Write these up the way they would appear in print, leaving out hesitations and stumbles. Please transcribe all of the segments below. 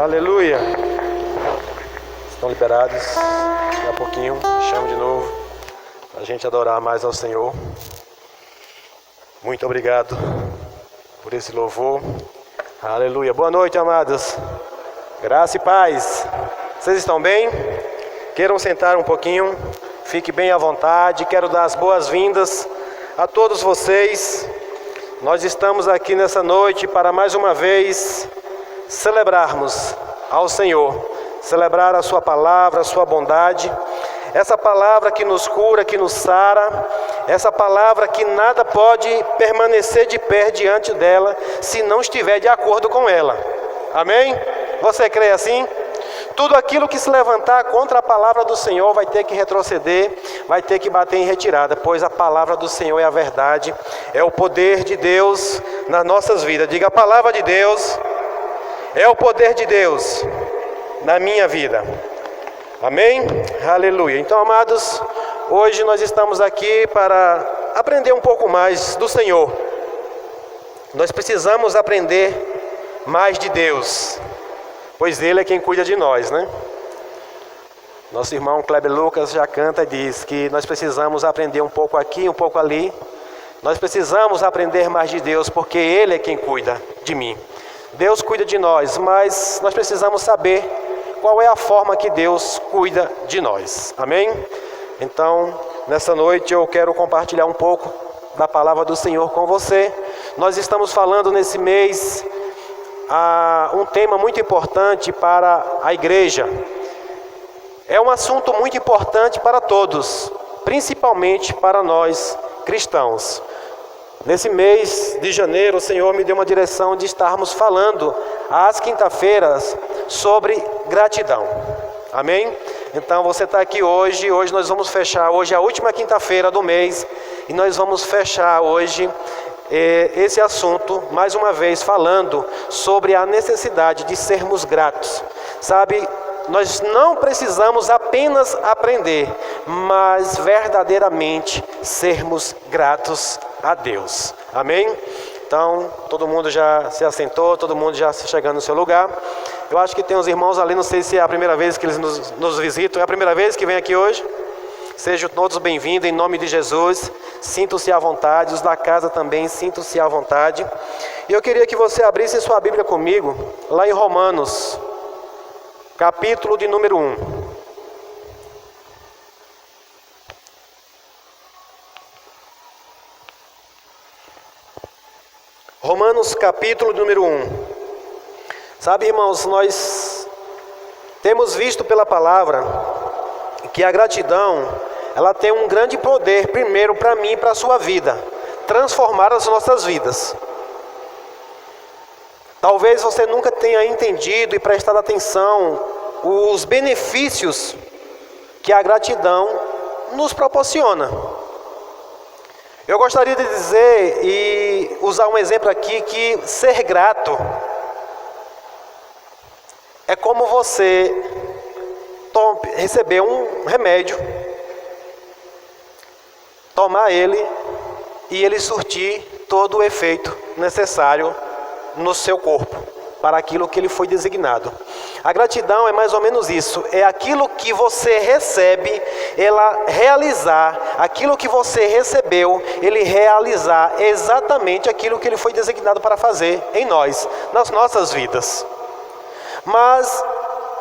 Aleluia. Estão liberados. Daqui a pouquinho, chamo de novo, para a gente adorar mais ao Senhor. Muito obrigado por esse louvor. Aleluia. Boa noite, amados. Graça e paz. Vocês estão bem? Queiram sentar um pouquinho. Fique bem à vontade. Quero dar as boas-vindas a todos vocês. Nós estamos aqui nessa noite para mais uma vez celebrarmos ao Senhor, celebrar a sua palavra, a sua bondade, essa palavra que nos cura, que nos sara, essa palavra que nada pode permanecer de pé diante dela se não estiver de acordo com ela. Amém? Você crê assim? Tudo aquilo que se levantar contra a palavra do Senhor vai ter que retroceder, vai ter que bater em retirada, pois a palavra do Senhor é a verdade, é o poder de Deus nas nossas vidas. Diga: a palavra de Deus é o poder de Deus na minha vida. Amém? Aleluia. Então, amados, hoje nós estamos aqui para aprender um pouco mais do Senhor. Nós precisamos aprender mais de Deus, pois Ele é quem cuida de nós, né? Nosso irmão Kleber Lucas já canta e diz que nós precisamos aprender um pouco aqui, um pouco ali. Nós precisamos aprender mais de Deus, porque Ele é quem cuida de mim. Deus cuida de nós, mas nós precisamos saber qual é a forma que Deus cuida de nós. Amém? Então, nessa noite eu quero compartilhar um pouco da palavra do Senhor com você. Nós estamos falando nesse mês um tema muito importante para a igreja. É um assunto muito importante para todos, principalmente para nós cristãos. Nesse mês de janeiro, o Senhor me deu uma direção de estarmos falando às quinta-feiras sobre gratidão. Amém? Então você está aqui hoje nós vamos fechar, hoje é a última quinta-feira do mês, e nós vamos fechar hoje esse assunto, mais uma vez falando sobre a necessidade de sermos gratos. Sabe, nós não precisamos apenas aprender, mas verdadeiramente sermos gratos a Deus. Amém? Então, todo mundo já se assentou, todo mundo já chegando no seu lugar. Eu acho que tem uns irmãos ali, não sei se é a primeira vez que eles nos visitam, é a primeira vez que vem aqui hoje. Sejam todos bem-vindos em nome de Jesus. Sintam-se à vontade, os da casa também sintam-se à vontade. E eu queria que você abrisse sua Bíblia comigo, lá em Romanos, capítulo de número 1. Romanos, capítulo de número 1. Sabe, irmãos, nós temos visto pela palavra que a gratidão, ela tem um grande poder, primeiro para mim e para a sua vida, transformar as nossas vidas. Talvez você nunca tenha entendido e prestado atenção os benefícios que a gratidão nos proporciona. Eu gostaria de dizer e usar um exemplo aqui, que ser grato é como você receber um remédio, tomar ele e ele surtir todo o efeito necessário no seu corpo, para aquilo que ele foi designado. A gratidão é mais ou menos isso, é aquilo que você recebe, ela realizar, aquilo que você recebeu, ele realizar exatamente aquilo que ele foi designado para fazer em nós, nas nossas vidas. Mas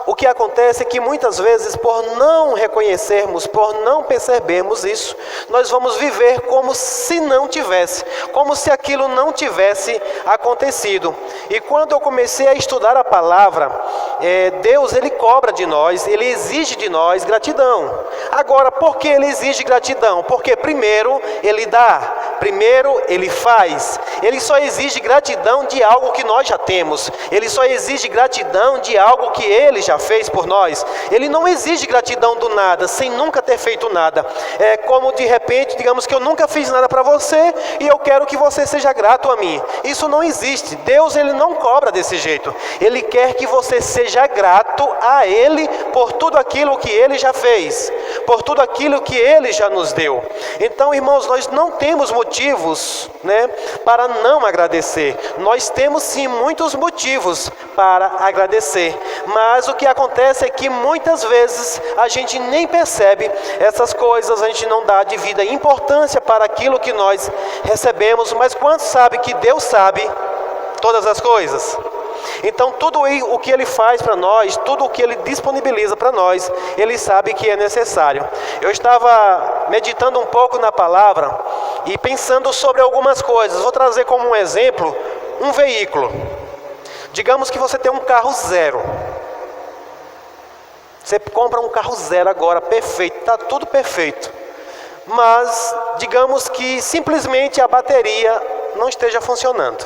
o que acontece é que muitas vezes, por não reconhecermos, por não percebermos isso, nós vamos viver como se não tivesse, como se aquilo não tivesse acontecido. E quando eu comecei a estudar a palavra, Deus, Ele cobra de nós, Ele exige de nós gratidão. Agora, por que Ele exige gratidão? Porque primeiro Ele dá, primeiro Ele faz. Ele só exige gratidão de algo que nós já temos. Ele só exige gratidão de algo que Ele já fez por nós. Ele não exige gratidão do nada, sem nunca ter feito nada. É como de repente, digamos que eu nunca fiz nada para você e eu quero que você seja grato a mim. Isso não existe. Deus, Ele não cobra desse jeito. Ele quer que você seja grato a Ele por tudo aquilo que Ele já fez, por tudo aquilo que Ele já nos deu. Então, irmãos, nós não temos motivo motivos, né, para não agradecer. Nós temos sim muitos motivos para agradecer, mas o que acontece é que muitas vezes a gente nem percebe essas coisas, a gente não dá a devida importância para aquilo que nós recebemos, mas quanto sabe que Deus sabe todas as coisas? Então tudo o que Ele faz para nós, tudo o que Ele disponibiliza para nós, Ele sabe que é necessário. Eu estava meditando um pouco na palavra e pensando sobre algumas coisas. Vou trazer como um exemplo um veículo. Digamos que você tem um carro zero. Você compra um carro zero agora, perfeito, está tudo perfeito. Mas digamos que simplesmente a bateria não esteja funcionando.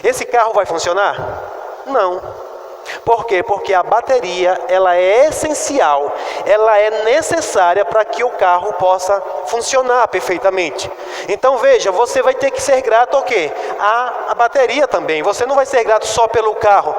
Esse carro vai funcionar? Não. Por quê? Porque a bateria, ela é essencial, ela é necessária para que o carro possa funcionar perfeitamente. Então veja, você vai ter que ser grato ao quê? A bateria também. Você não vai ser grato só pelo carro,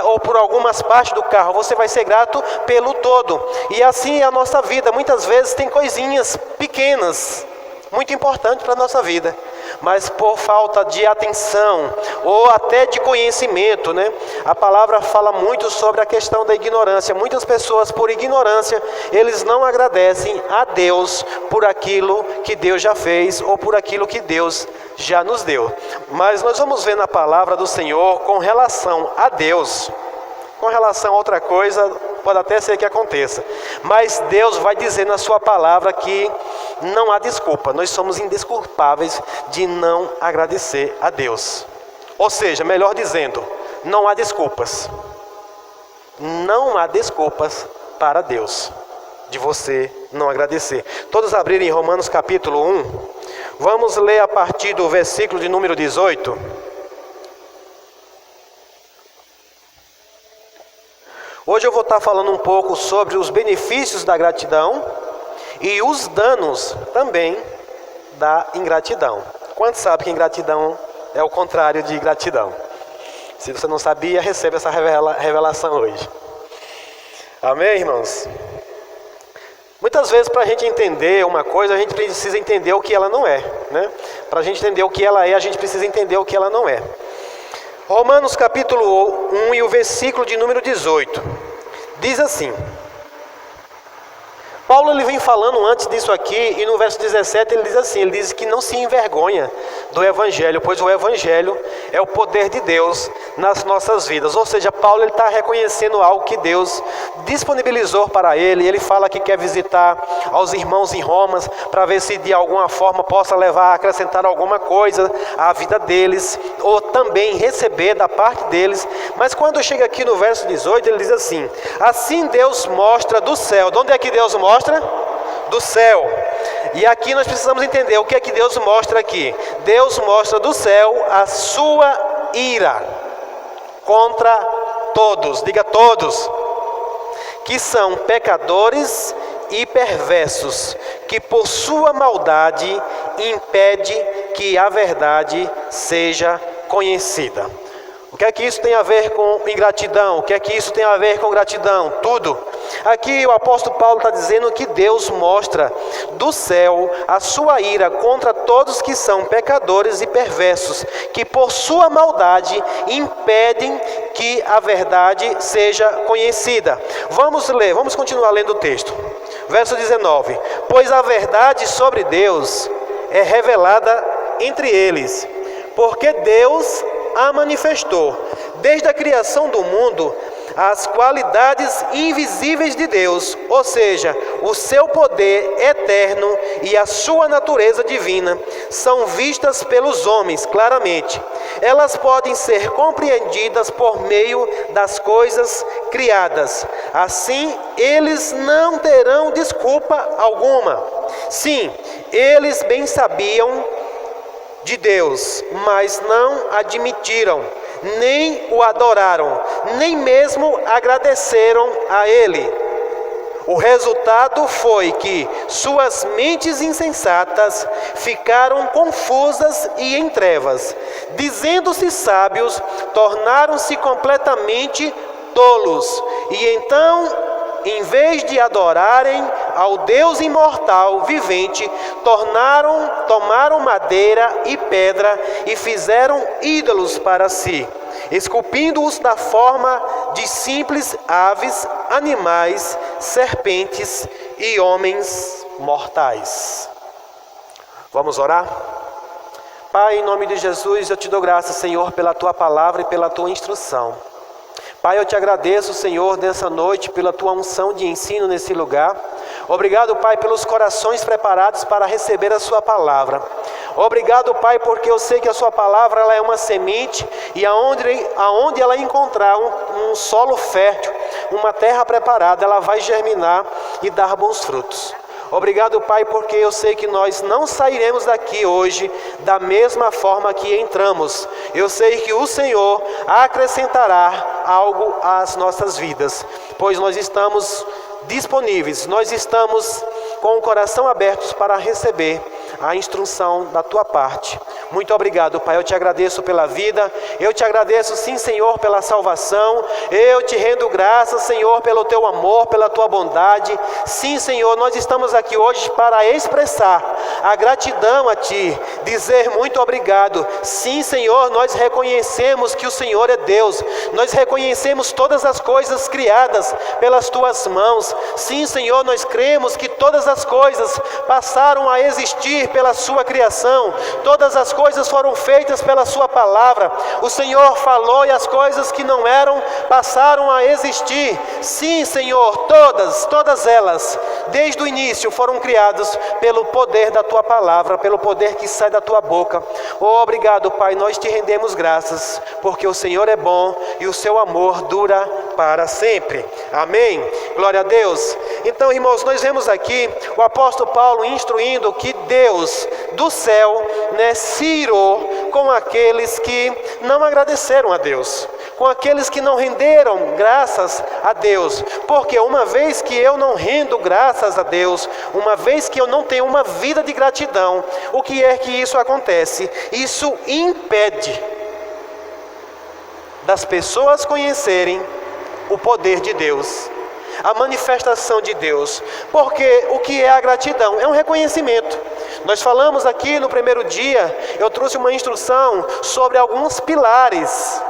ou por algumas partes do carro, você vai ser grato pelo todo. E assim é a nossa vida. Muitas vezes tem coisinhas pequenas, muito importantes para a nossa vida, mas por falta de atenção ou até de conhecimento, né? A palavra fala muito sobre a questão da ignorância. Muitas pessoas, por ignorância, eles não agradecem a Deus por aquilo que Deus já fez ou por aquilo que Deus já nos deu. Mas nós vamos ver na palavra do Senhor com relação a Deus. Com relação a outra coisa, pode até ser que aconteça, mas Deus vai dizer na sua palavra que não há desculpa. Nós somos indesculpáveis de não agradecer a Deus. Ou seja, melhor dizendo, não há desculpas. Não há desculpas para Deus de você não agradecer. Todos abrirem Romanos capítulo 1. Vamos ler a partir do versículo de número 18. Hoje eu vou estar falando um pouco sobre os benefícios da gratidão e os danos também da ingratidão. Quantos sabem que ingratidão é o contrário de gratidão? Se você não sabia, receba essa revelação hoje. Amém, irmãos? Muitas vezes, para a gente entender uma coisa, a gente precisa entender o que ela não é, né? Para a gente entender o que ela é, a gente precisa entender o que ela não é. Romanos capítulo 1 e o versículo de número 18, diz assim. Paulo ele vem falando antes disso aqui, e no verso 17 ele diz assim, ele diz que não se envergonha do Evangelho, pois o Evangelho é o poder de Deus nas nossas vidas. Ou seja, Paulo ele está reconhecendo algo que Deus disponibilizou para ele. Ele fala que quer visitar aos irmãos em Roma, para ver se de alguma forma possa levar, acrescentar alguma coisa à vida deles, ou também receber da parte deles. Mas quando chega aqui no verso 18, ele diz assim, assim Deus mostra do céu. De onde é que Deus mostra? Do céu. E aqui nós precisamos entender o que é que Deus mostra aqui. Deus mostra do céu a sua ira contra todos, diga todos, que são pecadores e perversos, que por sua maldade impede que a verdade seja conhecida. O que é que isso tem a ver com ingratidão? O que é que isso tem a ver com gratidão? Tudo. Aqui o apóstolo Paulo está dizendo que Deus mostra do céu a sua ira contra todos que são pecadores e perversos, que por sua maldade impedem que a verdade seja conhecida. Vamos ler, vamos continuar lendo o texto. Verso 19. Pois a verdade sobre Deus é revelada entre eles, porque Deus a manifestou, desde a criação do mundo, as qualidades invisíveis de Deus, ou seja, o seu poder eterno e a sua natureza divina, são vistas pelos homens claramente. Elas podem ser compreendidas por meio das coisas criadas. Assim, eles não terão desculpa alguma. Sim, eles bem sabiam de Deus, mas não admitiram, nem o adoraram, nem mesmo agradeceram a Ele. O resultado foi que suas mentes insensatas ficaram confusas e em trevas. Dizendo-se sábios, tornaram-se completamente tolos. E então, em vez de adorarem ao Deus imortal, vivente, tomaram madeira e pedra e fizeram ídolos para si, esculpindo-os da forma de simples aves, animais, serpentes e homens mortais. Vamos orar? Pai, em nome de Jesus, eu te dou graças, Senhor, pela tua palavra e pela tua instrução. Pai, eu te agradeço, Senhor, nessa noite, pela tua unção de ensino nesse lugar. Obrigado, Pai, pelos corações preparados para receber a sua palavra. Obrigado, Pai, porque eu sei que a sua palavra ela é uma semente e aonde ela encontrar um solo fértil, uma terra preparada, ela vai germinar e dar bons frutos. Obrigado, Pai, porque eu sei que nós não sairemos daqui hoje da mesma forma que entramos. Eu sei que o Senhor acrescentará algo às nossas vidas, pois nós estamos disponíveis, nós estamos com o coração aberto para receber a instrução da tua parte. Muito obrigado, Pai, eu te agradeço pela vida, eu te agradeço sim, Senhor, pela salvação, eu te rendo graças, Senhor, pelo teu amor, pela tua bondade. Sim, Senhor, nós estamos aqui hoje para expressar a gratidão a ti, dizer muito obrigado. Sim, Senhor, nós reconhecemos que o Senhor é Deus, nós reconhecemos todas as coisas criadas pelas tuas mãos. Sim, Senhor, nós cremos que todas as coisas passaram a existir pela sua criação, todas as coisas foram feitas pela sua palavra. O Senhor falou e as coisas que não eram passaram a existir. Sim, Senhor, todas elas, desde o início, foram criadas pelo poder da tua palavra, pelo poder que sai da tua boca. Oh, obrigado, Pai, nós te rendemos graças, porque o Senhor é bom e o seu amor dura para sempre. Amém? Glória a Deus. Então, irmãos, nós vemos aqui o apóstolo Paulo instruindo que Deus do céu, se irou com aqueles que não agradeceram a Deus, com aqueles que não renderam graças a Deus. Porque uma vez que eu não rendo graças a Deus, uma vez que eu não tenho uma vida de gratidão, o que é que isso acontece? Isso impede das pessoas conhecerem o poder de Deus, a manifestação de Deus. Porque o que é a gratidão? É um reconhecimento. Nós falamos aqui no primeiro dia, eu trouxe uma instrução sobre alguns pilares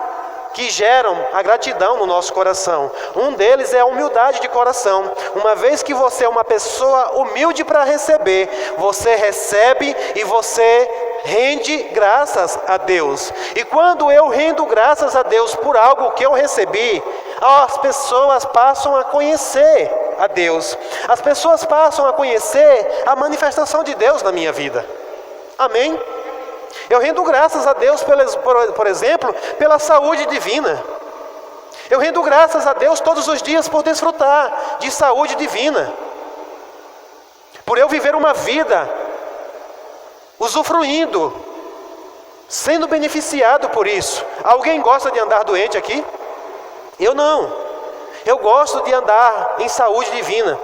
que geram a gratidão no nosso coração. Um deles é a humildade de coração. Uma vez que você é uma pessoa humilde para receber, você recebe e você rende graças a Deus. E quando eu rendo graças a Deus por algo que eu recebi, as pessoas passam a conhecer a Deus. As pessoas passam a conhecer a manifestação de Deus na minha vida. Amém? Eu rendo graças a Deus, por exemplo, pela saúde divina. Eu rendo graças a Deus todos os dias por desfrutar de saúde divina. Por eu viver uma vida usufruindo, sendo beneficiado por isso. Alguém gosta de andar doente aqui? Eu não. Eu gosto de andar em saúde divina.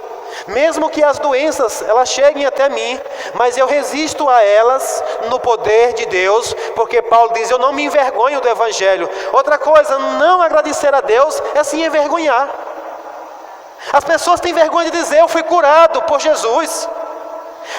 Mesmo que as doenças elas cheguem até mim, mas eu resisto a elas no poder de Deus, porque Paulo diz, eu não me envergonho do Evangelho. Outra coisa, não agradecer a Deus é se envergonhar. As pessoas têm vergonha de dizer, eu fui curado por Jesus.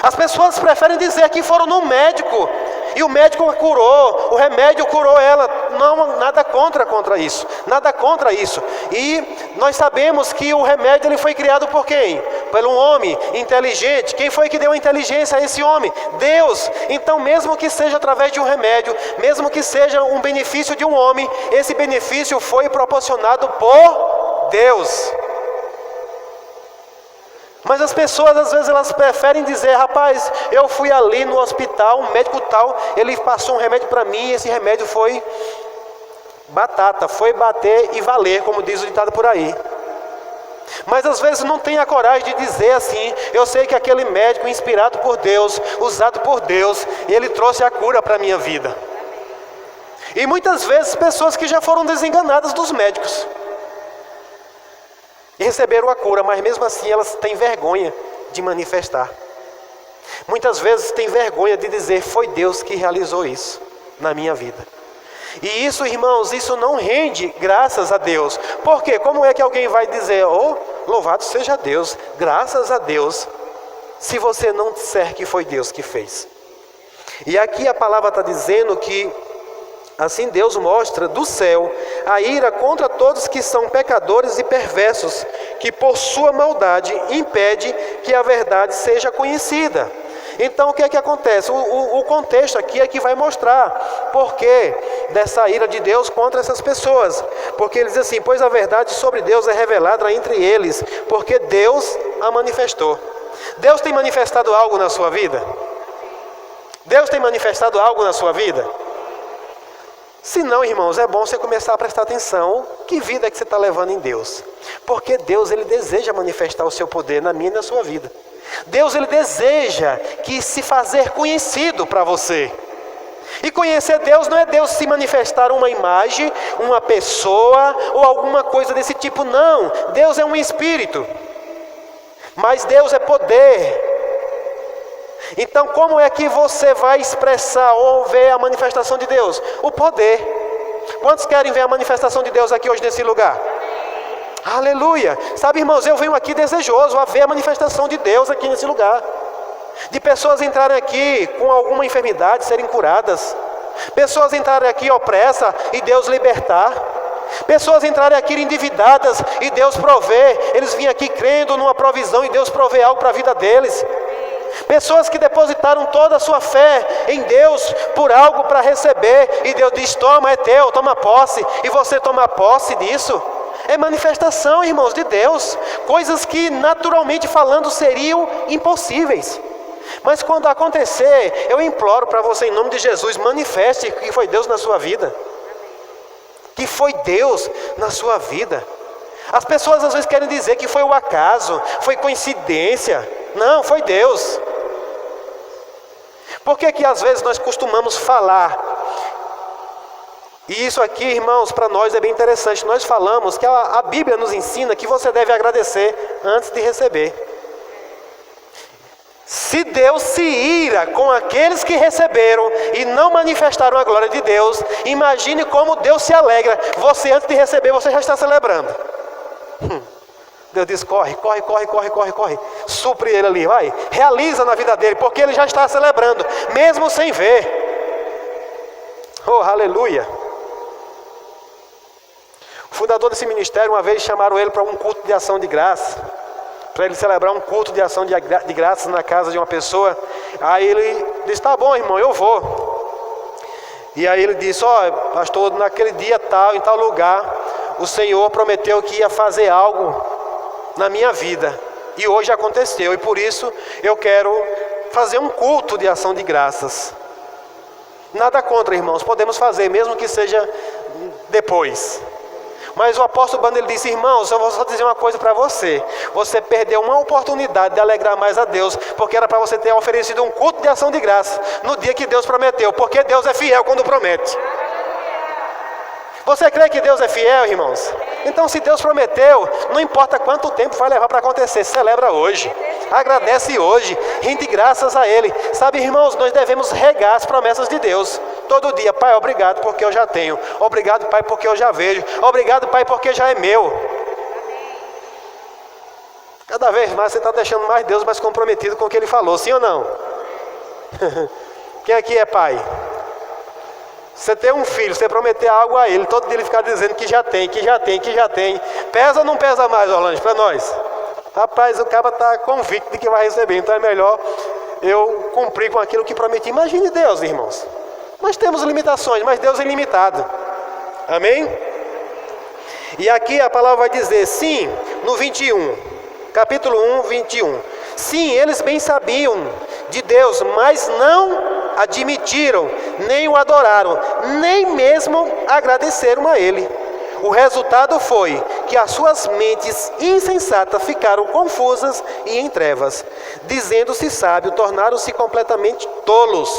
As pessoas preferem dizer que foram no médico e o médico a curou, o remédio curou ela. Não, nada contra isso, nada contra isso. E nós sabemos que o remédio ele foi criado por quem? Por um homem inteligente. Quem foi que deu a inteligência a esse homem? Deus. Então, mesmo que seja através de um remédio, mesmo que seja um benefício de um homem, esse benefício foi proporcionado por Deus. Mas as pessoas às vezes elas preferem dizer, rapaz, eu fui ali no hospital, um médico tal, ele passou um remédio para mim, e esse remédio foi batata, foi bater e valer, como diz o ditado por aí. Mas às vezes não tem a coragem de dizer assim, eu sei que aquele médico inspirado por Deus, usado por Deus, ele trouxe a cura para a minha vida. E muitas vezes pessoas que já foram desenganadas dos médicos e receberam a cura, mas mesmo assim elas têm vergonha de manifestar. Muitas vezes têm vergonha de dizer, foi Deus que realizou isso na minha vida. E isso, irmãos, isso não rende graças a Deus. Por quê? Como é que alguém vai dizer, oh, louvado seja Deus, graças a Deus, se você não disser que foi Deus que fez. E aqui a palavra está dizendo que assim Deus mostra do céu a ira contra todos que são pecadores e perversos, que por sua maldade impede que a verdade seja conhecida. Então o que é que acontece? O contexto aqui é que vai mostrar por que dessa ira de Deus contra essas pessoas. Porque ele diz assim: pois a verdade sobre Deus é revelada entre eles, porque Deus a manifestou. Deus tem manifestado algo na sua vida? Deus tem manifestado algo na sua vida? Se não, irmãos, é bom você começar a prestar atenção que vida é que você está levando em Deus. Porque Deus, Ele deseja manifestar o seu poder na minha e na sua vida. Deus, Ele deseja que se fazer conhecido para você. E conhecer Deus não é Deus se manifestar uma imagem, uma pessoa ou alguma coisa desse tipo, não. Deus é um espírito. Mas Deus é poder. Então como é que você vai expressar ou ver a manifestação de Deus? O poder. Quantos querem ver a manifestação de Deus aqui hoje nesse lugar? Aleluia! Sabe, irmãos, eu venho aqui desejoso a ver a manifestação de Deus aqui nesse lugar. De pessoas entrarem aqui com alguma enfermidade, serem curadas. Pessoas entrarem aqui opressas e Deus libertar. Pessoas entrarem aqui endividadas e Deus prover. Eles vêm aqui crendo numa provisão e Deus provê algo para a vida deles. Pessoas que depositaram toda a sua fé em Deus por algo para receber, e Deus diz: toma, é teu, toma posse, e você toma posse disso. É manifestação, irmãos, de Deus. Coisas que naturalmente falando seriam impossíveis. Mas quando acontecer, eu imploro para você, em nome de Jesus, manifeste que foi Deus na sua vida. Que foi Deus na sua vida. As pessoas às vezes querem dizer que foi o acaso, foi coincidência. Não, foi Deus. Por que às vezes nós costumamos falar? E isso aqui, irmãos, para nós é bem interessante. Nós falamos que a Bíblia nos ensina que você deve agradecer antes de receber. Se Deus se ira com aqueles que receberam e não manifestaram a glória de Deus, imagine como Deus se alegra. Você antes de receber, você já está celebrando. Deus diz: corre. Supre ele ali, vai. Realiza na vida dele, porque ele já está celebrando, mesmo sem ver. Oh, aleluia. O fundador desse ministério, uma vez chamaram ele para um culto de ação de graça, para ele celebrar um culto de ação de graças na casa de uma pessoa. Aí ele disse: tá bom, irmão, eu vou. E aí ele disse: ó, pastor, naquele dia tal, em tal lugar, o Senhor prometeu que ia fazer algo na minha vida, e hoje aconteceu, e por isso eu quero fazer um culto de ação de graças. Nada contra, irmãos, podemos fazer, mesmo que seja depois. Mas o apóstolo Bando, ele disse: irmãos, eu vou só dizer uma coisa para você. Você perdeu uma oportunidade de alegrar mais a Deus, porque era para você ter oferecido um culto de ação de graça no dia que Deus prometeu, porque Deus é fiel quando promete. Você crê que Deus é fiel, irmãos? Então, se Deus prometeu, não importa quanto tempo vai levar para acontecer, celebra hoje, agradece hoje, rende graças a Ele. Sabe, irmãos, nós devemos regar as promessas de Deus todo dia. Pai, obrigado porque eu já tenho. Obrigado, Pai, porque eu já vejo. Obrigado, Pai, porque já é meu. Cada vez mais você está deixando mais Deus mais comprometido com o que Ele falou, sim ou não? Quem aqui é pai? Você tem um filho, você prometer algo a ele, todo dia ele ficar dizendo que já tem. Pesa ou não pesa mais, Orlando, para nós? Rapaz, o cara está convicto de que vai receber, então é melhor eu cumprir com aquilo que prometi. Imagine Deus, irmãos. Nós temos limitações, mas Deus é ilimitado. Amém? E aqui a palavra vai dizer, sim, no 21, capítulo 1, 21. Sim, eles bem sabiam de Deus, mas não admitiram, nem o adoraram, nem mesmo agradeceram a Ele. O resultado foi que as suas mentes insensatas ficaram confusas e em trevas. Dizendo-se sábio, tornaram-se completamente tolos.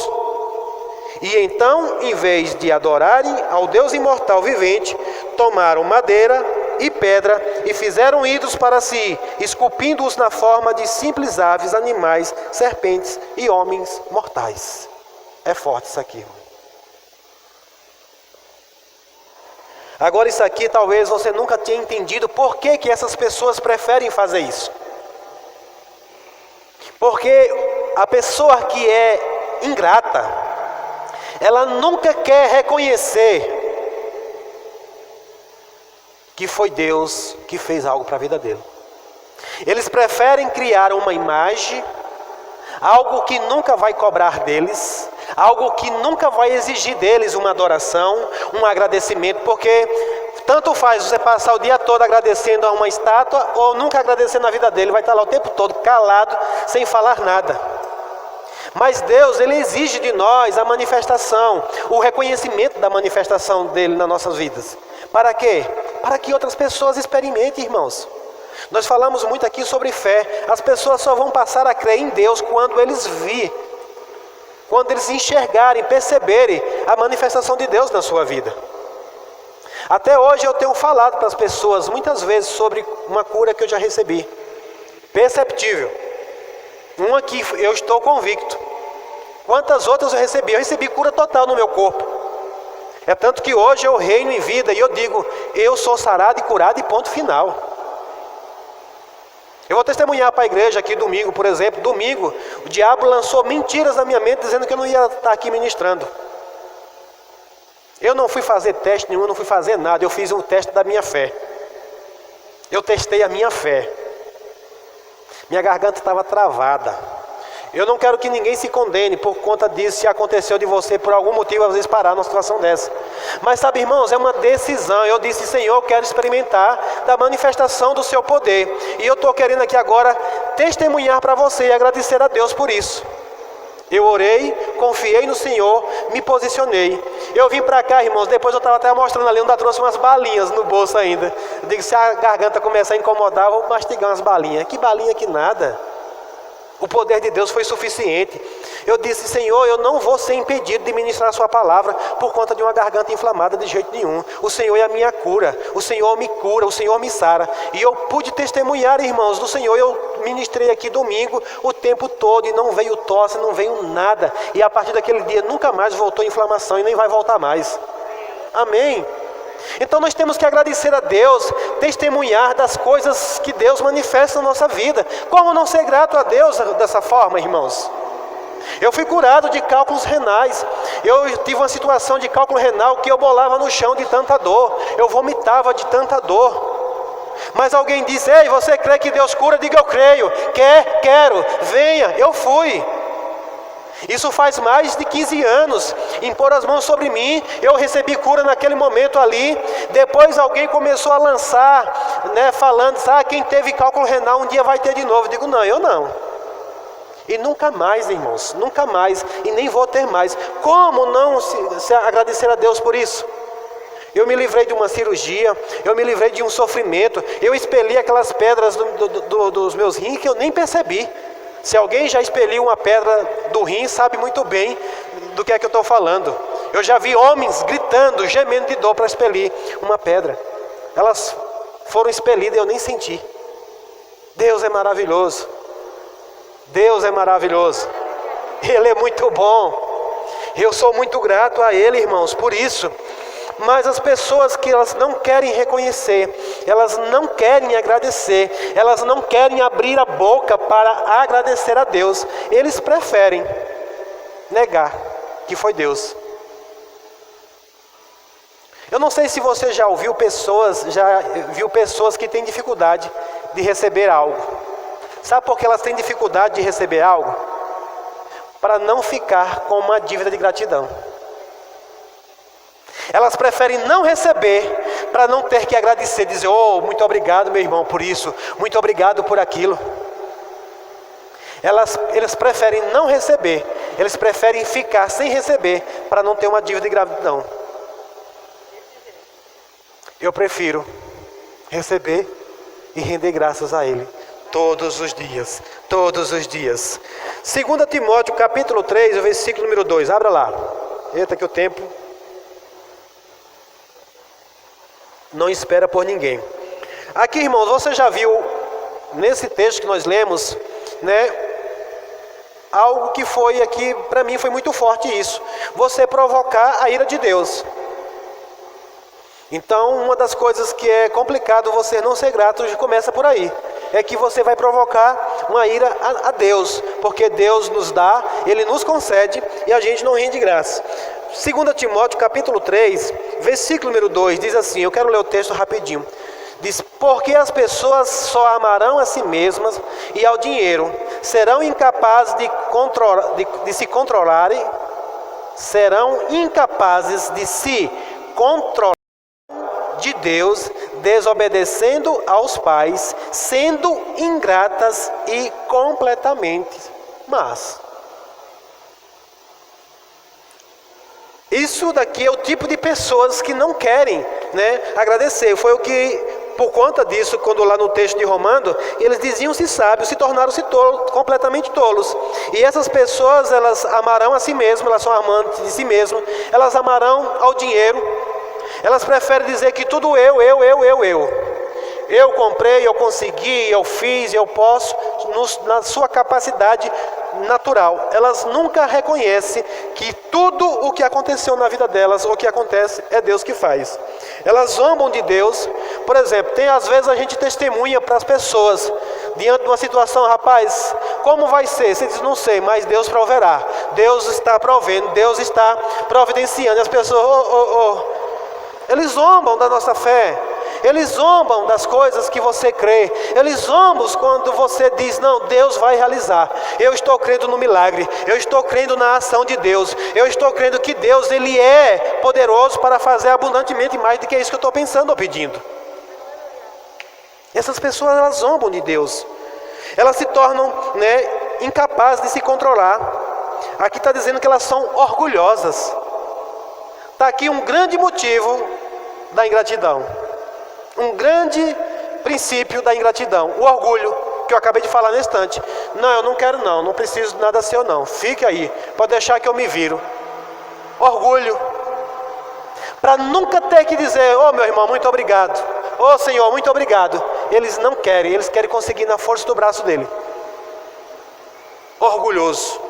E então, em vez de adorarem ao Deus imortal vivente, tomaram madeira e pedra e fizeram ídolos para si, esculpindo-os na forma de simples aves, animais, serpentes e homens mortais. É forte isso aqui, irmão. Agora isso aqui talvez você nunca tenha entendido por que essas pessoas preferem fazer isso. Porque a pessoa que é ingrata, ela nunca quer reconhecer que foi Deus que fez algo para a vida dele. Eles preferem criar uma imagem, algo que nunca vai cobrar deles, algo que nunca vai exigir deles uma adoração, um agradecimento, porque tanto faz você passar o dia todo agradecendo a uma estátua ou nunca agradecendo a vida dele, vai estar lá o tempo todo calado, sem falar nada. Mas Deus, Ele exige de nós a manifestação, o reconhecimento da manifestação dele nas nossas vidas. Para quê? Para que outras pessoas experimentem, irmãos. Nós falamos muito aqui sobre fé. As pessoas só vão passar a crer em Deus quando eles virem, quando eles enxergarem, perceberem a manifestação de Deus na sua vida. Até hoje eu tenho falado para as pessoas muitas vezes sobre uma cura que eu já recebi. Perceptível. Uma que eu estou convicto. Quantas outras eu recebi? Eu recebi cura total no meu corpo. É tanto que hoje eu reino em vida e eu digo, eu sou sarado e curado e ponto final. Eu vou testemunhar para a igreja aqui domingo, por exemplo. Domingo, o diabo lançou mentiras na minha mente dizendo que eu não ia estar aqui ministrando. Eu não fui fazer teste nenhum, não fui fazer nada. Eu fiz um teste da minha fé. Eu testei a minha fé. Minha garganta estava travada. Eu não quero que ninguém se condene por conta disso, se aconteceu de você por algum motivo, às vezes parar numa situação dessa. Mas sabe, irmãos, é uma decisão. Eu disse, Senhor, eu quero experimentar da manifestação do seu poder. E eu estou querendo aqui agora testemunhar para você e agradecer a Deus por isso. Eu orei, confiei no Senhor, me posicionei. Eu vim para cá, irmãos, depois eu estava até mostrando ali, ainda trouxe umas balinhas no bolso ainda. Eu digo, se a garganta começar a incomodar, eu vou mastigar umas balinhas. Que balinha que nada. O poder de Deus foi suficiente. Eu disse, Senhor, eu não vou ser impedido de ministrar a sua palavra por conta de uma garganta inflamada de jeito nenhum. O Senhor é a minha cura, o Senhor me cura, o Senhor me sara. E eu pude testemunhar, irmãos, do Senhor. Eu ministrei aqui domingo o tempo todo e não veio tosse, não veio nada. E a partir daquele dia nunca mais voltou inflamação e nem vai voltar mais. Amém. Então nós temos que agradecer a Deus, testemunhar das coisas que Deus manifesta na nossa vida. Como não ser grato a Deus dessa forma, irmãos? Eu fui curado de cálculos renais. Eu tive uma situação de cálculo renal que eu bolava no chão de tanta dor. Eu vomitava de tanta dor. Mas alguém disse, ei, você crê que Deus cura? Diga, eu creio. Quero, venha, eu fui. Isso faz mais de 15 anos. Impor as mãos sobre mim, eu recebi cura naquele momento ali. Depois alguém começou a lançar, falando, quem teve cálculo renal um dia vai ter de novo. Eu digo, não, eu não. E nunca mais, irmãos, nunca mais. E nem vou ter mais. Como não se agradecer a Deus por isso? Eu me livrei de uma cirurgia, eu me livrei de um sofrimento. Eu expeli aquelas pedras dos meus rins que eu nem percebi. Se alguém já expeliu uma pedra do rim, sabe muito bem do que é que eu estou falando. Eu já vi homens gritando, gemendo de dor para expelir uma pedra. Elas foram expelidas e eu nem senti. Deus é maravilhoso. Deus é maravilhoso. Ele é muito bom. Eu sou muito grato a Ele, irmãos, por isso. Mas as pessoas que elas não querem reconhecer, elas não querem agradecer, elas não querem abrir a boca para agradecer a Deus, eles preferem negar que foi Deus. Eu não sei se você já viu pessoas que têm dificuldade de receber algo. Sabe por que elas têm dificuldade de receber algo? Para não ficar com uma dívida de gratidão. Elas preferem não receber para não ter que agradecer, dizer, oh, muito obrigado meu irmão por isso, muito obrigado por aquilo. Eles preferem não receber, eles preferem ficar sem receber para não ter uma dívida de gratidão. Eu prefiro receber e render graças a Ele todos os dias, todos os dias. 2 Timóteo capítulo 3, o versículo número 2, abra lá. Eita que o tempo não espera por ninguém. Aqui, irmãos, você já viu nesse texto que nós lemos, algo que foi aqui, para mim foi muito forte isso. Você provocar a ira de Deus. Então, uma das coisas que é complicado você não ser grato, começa por aí. é que você vai provocar uma ira a Deus, porque Deus nos dá, Ele nos concede e a gente não rende graça. 2 Timóteo capítulo 3, versículo número 2, diz assim, eu quero ler o texto rapidinho. Diz, porque as pessoas só amarão a si mesmas e ao dinheiro, serão incapazes de se controlarem, serão incapazes de se controlar de Deus, desobedecendo aos pais, sendo ingratas e completamente más. Isso daqui é o tipo de pessoas que não querem, agradecer. Foi o que, por conta disso, quando lá no texto de Romano, eles diziam-se sábios, se tornaram-se tolos, completamente tolos. E essas pessoas, elas amarão a si mesmas, elas são amantes de si mesmas, elas amarão ao dinheiro. Elas preferem dizer que tudo eu. Eu comprei, eu consegui, eu fiz, eu posso, na sua capacidade natural. Elas nunca reconhecem que tudo o que aconteceu na vida delas, ou que acontece, é Deus que faz. Elas zombam de Deus. Por exemplo, às vezes a gente testemunha para as pessoas, diante de uma situação, rapaz, como vai ser? Você diz, não sei, mas Deus proverá. Deus está provendo, Deus está providenciando. E as pessoas, eles zombam da nossa fé. Eles zombam das coisas que você crê. Eles zombam quando você diz, não, Deus vai realizar. Eu estou crendo no milagre. Eu estou crendo na ação de Deus. Eu estou crendo que Deus, Ele é poderoso para fazer abundantemente mais do que isso que eu estou pensando ou pedindo. Essas pessoas, elas zombam de Deus. Elas se tornam incapazes de se controlar. Aqui está dizendo que elas são orgulhosas. Está aqui um grande motivo da ingratidão. Um grande princípio da ingratidão. O orgulho, que eu acabei de falar nesse instante. Não, eu não quero não preciso de nada seu não. Fique aí, pode deixar que eu me viro. Orgulho. Para nunca ter que dizer, meu irmão, muito obrigado. Senhor, muito obrigado. Eles não querem, eles querem conseguir na força do braço dele. Orgulhoso.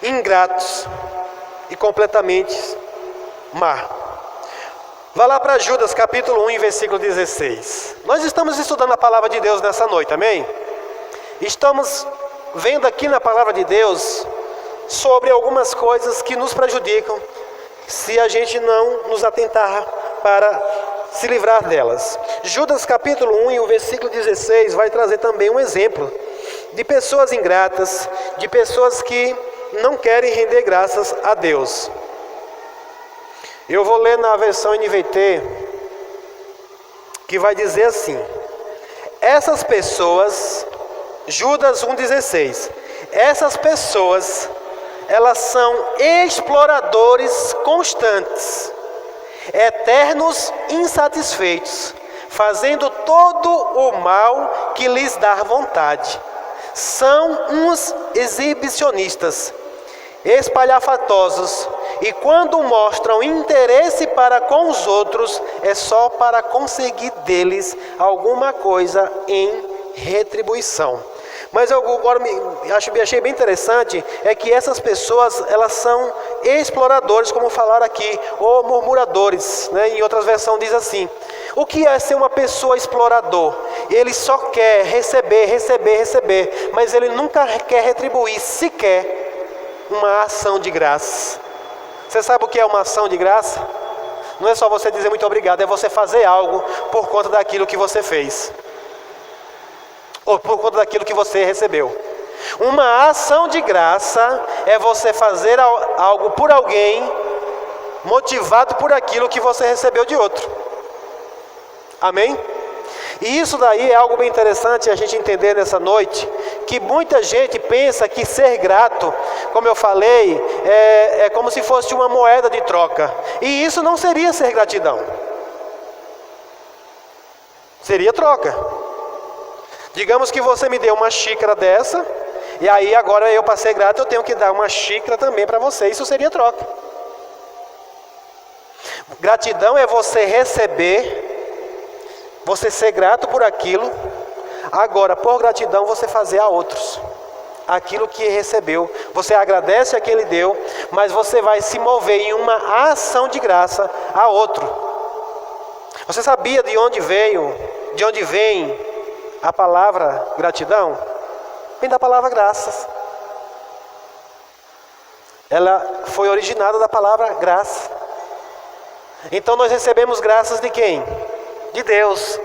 Ingratos e completamente má. Vá lá para Judas capítulo 1, versículo 16. Nós estamos estudando a palavra de Deus nessa noite, amém? Estamos vendo aqui na palavra de Deus sobre algumas coisas que nos prejudicam se a gente não nos atentar para se livrar delas. Judas capítulo 1 e o versículo 16 vai trazer também um exemplo de pessoas ingratas, de pessoas que não querem render graças a Deus. Eu vou ler na versão NVT, que vai dizer assim: essas pessoas, Judas 1,16, essas pessoas, elas são exploradores constantes, eternos insatisfeitos, fazendo todo o mal que lhes dá vontade. São uns exibicionistas, espalhafatosos, e quando mostram interesse para com os outros, é só para conseguir deles alguma coisa em retribuição. Mas eu agora achei bem interessante, é que essas pessoas, elas são exploradores, como falaram aqui, ou murmuradores, Em outras versões diz assim. O que é ser uma pessoa explorador? Ele só quer receber, mas ele nunca quer retribuir sequer uma ação de graça. Você sabe o que é uma ação de graça? Não é só você dizer muito obrigado, é você fazer algo por conta daquilo que você fez, ou por conta daquilo que você recebeu. Uma ação de graça é você fazer algo por alguém, motivado por aquilo que você recebeu de outro. Amém? E isso daí é algo bem interessante a gente entender nessa noite, que muita gente pensa que ser grato, como eu falei, é como se fosse uma moeda de troca. E isso não seria ser gratidão. Seria troca. Digamos que você me deu uma xícara dessa, e aí agora eu, para ser grato, eu tenho que dar uma xícara também para você. Isso seria troca. Gratidão é você receber, você ser grato por aquilo. Agora, por gratidão, você fazer a outros aquilo que recebeu. Você agradece a quem ele deu, mas você vai se mover em uma ação de graça a outro. Você sabia de onde vem a palavra gratidão? Vem da palavra graças. Ela foi originada da palavra graça. Então nós recebemos graças de quem? De Deus.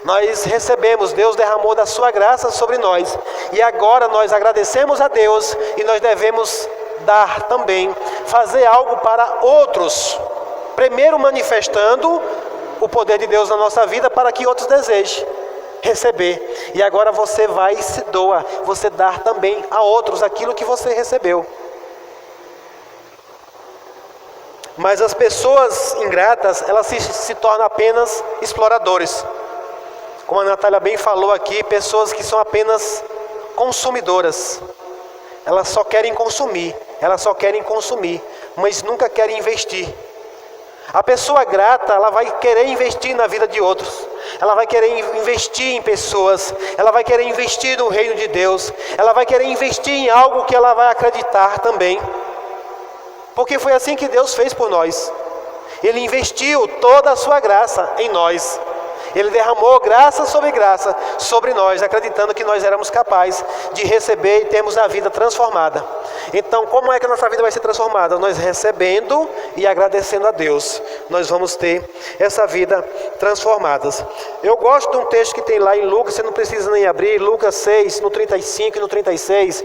Nós recebemos, Deus derramou da sua graça sobre nós. E agora nós agradecemos a Deus e nós devemos dar também, fazer algo para outros. Primeiro manifestando o poder de Deus na nossa vida para que outros desejem receber. E agora você vai e se doa, você dar também a outros aquilo que você recebeu. Mas as pessoas ingratas, elas se tornam apenas exploradores. Como a Natália bem falou aqui, pessoas que são apenas consumidoras. Elas só querem consumir, mas nunca querem investir. A pessoa grata, ela vai querer investir na vida de outros. Ela vai querer investir em pessoas. Ela vai querer investir no reino de Deus. Ela vai querer investir em algo que ela vai acreditar também. Porque foi assim que Deus fez por nós. Ele investiu toda a sua graça em nós. Ele derramou graça sobre nós, acreditando que nós éramos capazes de receber e termos a vida transformada. Então, como é que a nossa vida vai ser transformada? Nós recebendo e agradecendo a Deus. Nós vamos ter essa vida transformada. Eu gosto de um texto que tem lá em Lucas, você não precisa nem abrir, Lucas 6, no 35 e no 36.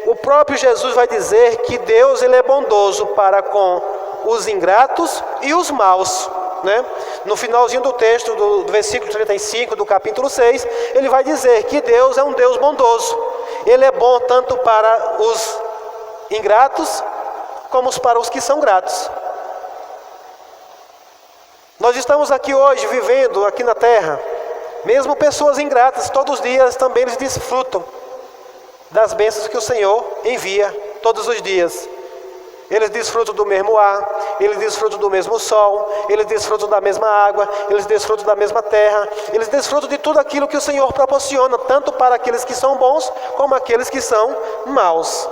O próprio Jesus vai dizer que Deus ele é bondoso para com os ingratos e os maus. No finalzinho do texto, do versículo 35 do capítulo 6, ele vai dizer que Deus é um Deus bondoso. Ele é bom tanto para os ingratos, como para os que são gratos. Nós estamos aqui hoje, vivendo aqui na terra, mesmo pessoas ingratas, todos os dias também eles desfrutam das bênçãos que o Senhor envia todos os dias. Eles desfrutam do mesmo ar, eles desfrutam do mesmo sol, eles desfrutam da mesma água, eles desfrutam da mesma terra, eles desfrutam de tudo aquilo que o Senhor proporciona, tanto para aqueles que são bons, como aqueles que são maus,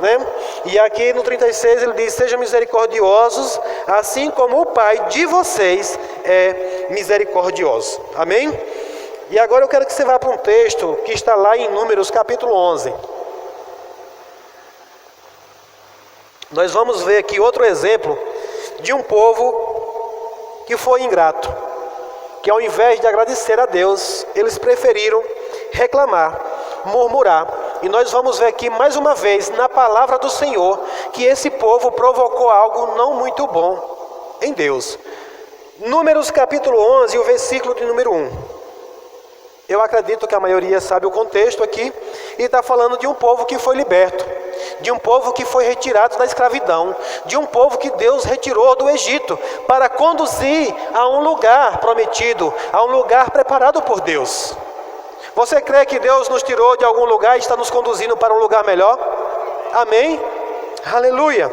E aqui no 36 ele diz, sejam misericordiosos, assim como o Pai de vocês é misericordioso. Amém? E agora eu quero que você vá para um texto que está lá em Números capítulo 11. Nós vamos ver aqui outro exemplo de um povo que foi ingrato, que ao invés de agradecer a Deus, eles preferiram reclamar, murmurar. E nós vamos ver aqui mais uma vez na palavra do Senhor que esse povo provocou algo não muito bom em Deus. Números capítulo 11, o versículo de número 1. Eu acredito que a maioria sabe o contexto aqui, e está falando de um povo que foi liberto, de um povo que foi retirado da escravidão, de um povo que Deus retirou do Egito, para conduzir a um lugar prometido, a um lugar preparado por Deus. Você crê que Deus nos tirou de algum lugar e está nos conduzindo para um lugar melhor? Amém? Aleluia!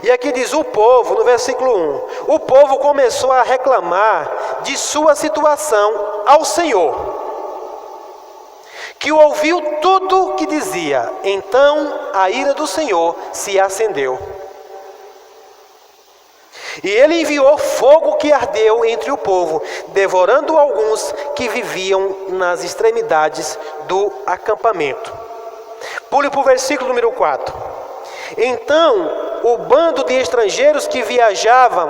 E aqui diz o povo, no versículo 1, o povo começou a reclamar de sua situação ao Senhor, que ouviu tudo que dizia. Então a ira do Senhor se acendeu. E ele enviou fogo que ardeu entre o povo, devorando alguns que viviam nas extremidades do acampamento. Pule para o versículo número 4. Então o bando de estrangeiros que viajavam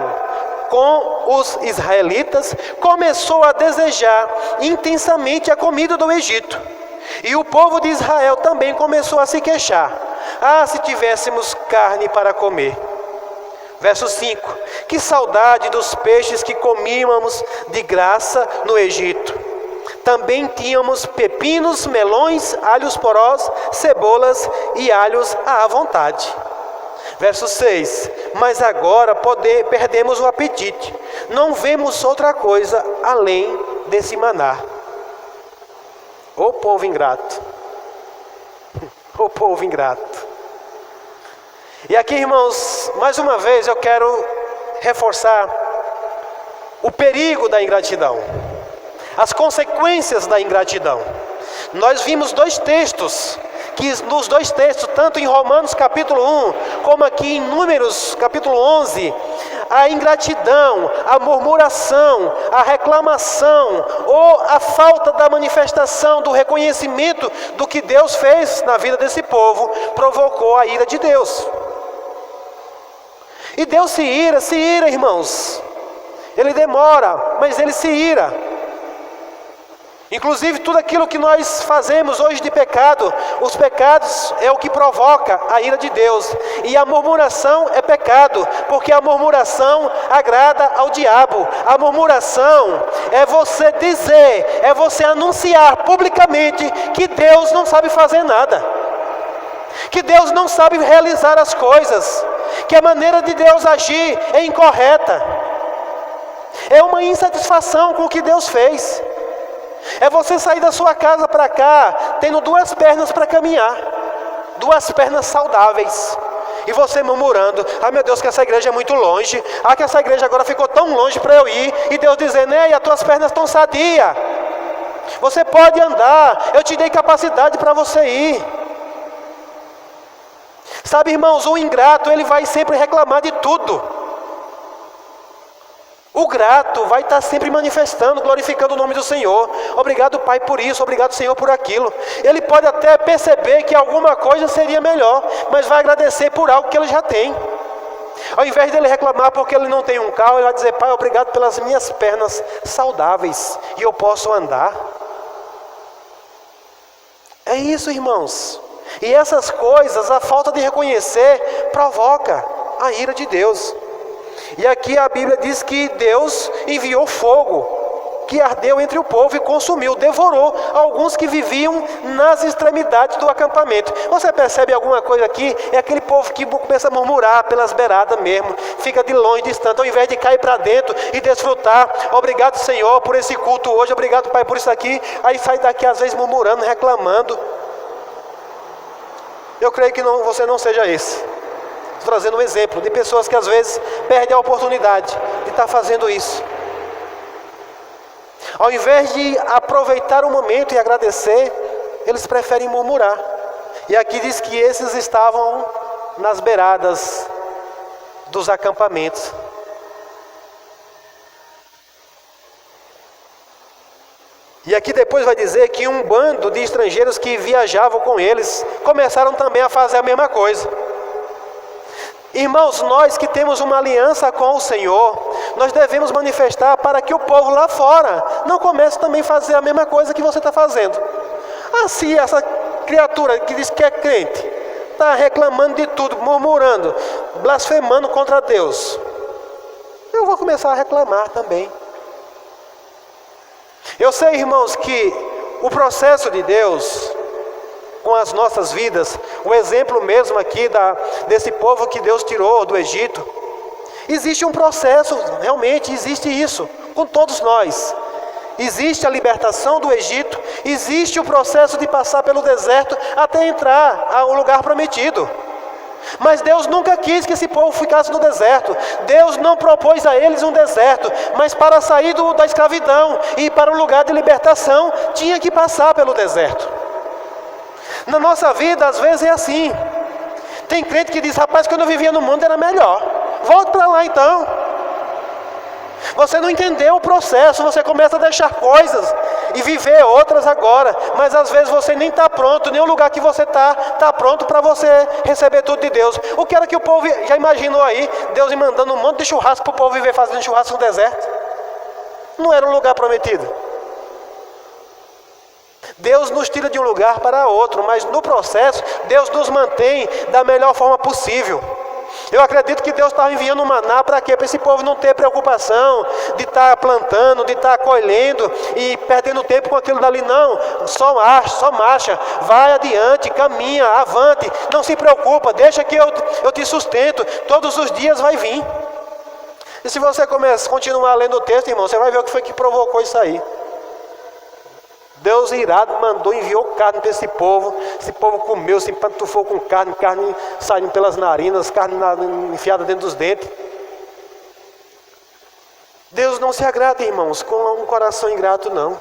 com os israelitas começou a desejar intensamente a comida do Egito. E o povo de Israel também começou a se queixar. Se tivéssemos carne para comer. Verso 5. Que saudade dos peixes que comíamos de graça no Egito. Também tínhamos pepinos, melões, alhos porós, cebolas e alhos à vontade. Verso 6. Mas agora perdemos o apetite. Não vemos outra coisa além desse maná. O povo ingrato. O povo ingrato. E aqui, irmãos, mais uma vez eu quero reforçar o perigo da ingratidão, as consequências da ingratidão. Nós vimos dois textos, nos dois textos, tanto em Romanos capítulo 1, como aqui em Números capítulo 11, a ingratidão, a murmuração, a reclamação ou a falta da manifestação do reconhecimento do que Deus fez na vida desse povo provocou a ira de Deus. E Deus se ira, irmãos. Ele demora, mas Ele se ira. Inclusive tudo aquilo que nós fazemos hoje de pecado, os pecados é o que provoca a ira de Deus. E a murmuração é pecado, porque a murmuração agrada ao diabo. A murmuração é você dizer, é você anunciar publicamente que Deus não sabe fazer nada, que Deus não sabe realizar as coisas, que a maneira de Deus agir é incorreta. É uma insatisfação com o que Deus fez. É você sair da sua casa para cá, tendo duas pernas para caminhar, duas pernas saudáveis, e você murmurando: ah, meu Deus, que essa igreja é muito longe, ah, que essa igreja agora ficou tão longe para eu ir, e Deus dizendo: e as tuas pernas estão sadias, você pode andar, eu te dei capacidade para você ir. Sabe, irmãos, o ingrato, ele vai sempre reclamar de tudo. O grato vai estar sempre manifestando, glorificando o nome do Senhor. Obrigado, Pai, por isso, obrigado, Senhor, por aquilo. Ele pode até perceber que alguma coisa seria melhor, mas vai agradecer por algo que ele já tem. Ao invés dele reclamar porque ele não tem um carro, ele vai dizer: Pai, obrigado pelas minhas pernas saudáveis e eu posso andar. É isso, irmãos. E essas coisas, a falta de reconhecer, provoca a ira de Deus. E aqui a Bíblia diz que Deus enviou fogo, que ardeu entre o povo e consumiu, devorou alguns que viviam nas extremidades do acampamento. Você percebe alguma coisa aqui? É aquele povo que começa a murmurar pelas beiradas mesmo, fica de longe, distante, ao invés de cair para dentro e desfrutar. Obrigado, Senhor, por esse culto hoje, obrigado, Pai, por isso aqui. Aí sai daqui às vezes murmurando, reclamando. Eu creio que você não seja esse. Estou trazendo um exemplo de pessoas que às vezes perdem a oportunidade de estar fazendo isso. Ao invés de aproveitar o momento e agradecer, eles preferem murmurar. E aqui diz que esses estavam nas beiradas dos acampamentos. E aqui depois vai dizer que um bando de estrangeiros que viajavam com eles começaram também a fazer a mesma coisa. Irmãos, nós que temos uma aliança com o Senhor, nós devemos manifestar para que o povo lá fora não comece também a fazer a mesma coisa que você está fazendo. Assim, essa criatura que diz que é crente, está reclamando de tudo, murmurando, blasfemando contra Deus, eu vou começar a reclamar também. Eu sei, irmãos, que o processo de Deus com as nossas vidas, o exemplo mesmo aqui desse povo que Deus tirou do Egito, existe um processo, realmente existe isso, com todos nós. Existe a libertação do Egito, existe o processo de passar pelo deserto até entrar ao lugar prometido. Mas Deus nunca quis que esse povo ficasse no deserto. Deus não propôs a eles um deserto, mas para sair da escravidão e para o lugar de libertação, tinha que passar pelo deserto. Na nossa vida, às vezes é assim. Tem crente que diz: rapaz, quando eu vivia no mundo era melhor. Volte para lá então. Você não entendeu o processo, você começa a deixar coisas e viver outras agora. Mas às vezes você nem está pronto, nem o lugar que você está pronto para você receber tudo de Deus. O que era que o povo já imaginou aí? Deus mandando um monte de churrasco para o povo viver fazendo churrasco no deserto? Não era um lugar prometido. Deus nos tira de um lugar para outro, mas no processo, Deus nos mantém da melhor forma possível. Eu acredito que Deus estava enviando um maná para quê? Para esse povo não ter preocupação de estar plantando, de estar colhendo e perdendo tempo com aquilo dali. Não, só marcha, vai adiante, caminha, avante, não se preocupa, deixa que eu te sustento, todos os dias vai vir. E se você continuar lendo o texto, irmão, você vai ver o que foi que provocou isso aí. Deus irado enviou carne para esse povo comeu, se empantufou com carne saindo pelas narinas, carne enfiada dentro dos dentes. Deus não se agrada, irmãos, com um coração ingrato, não.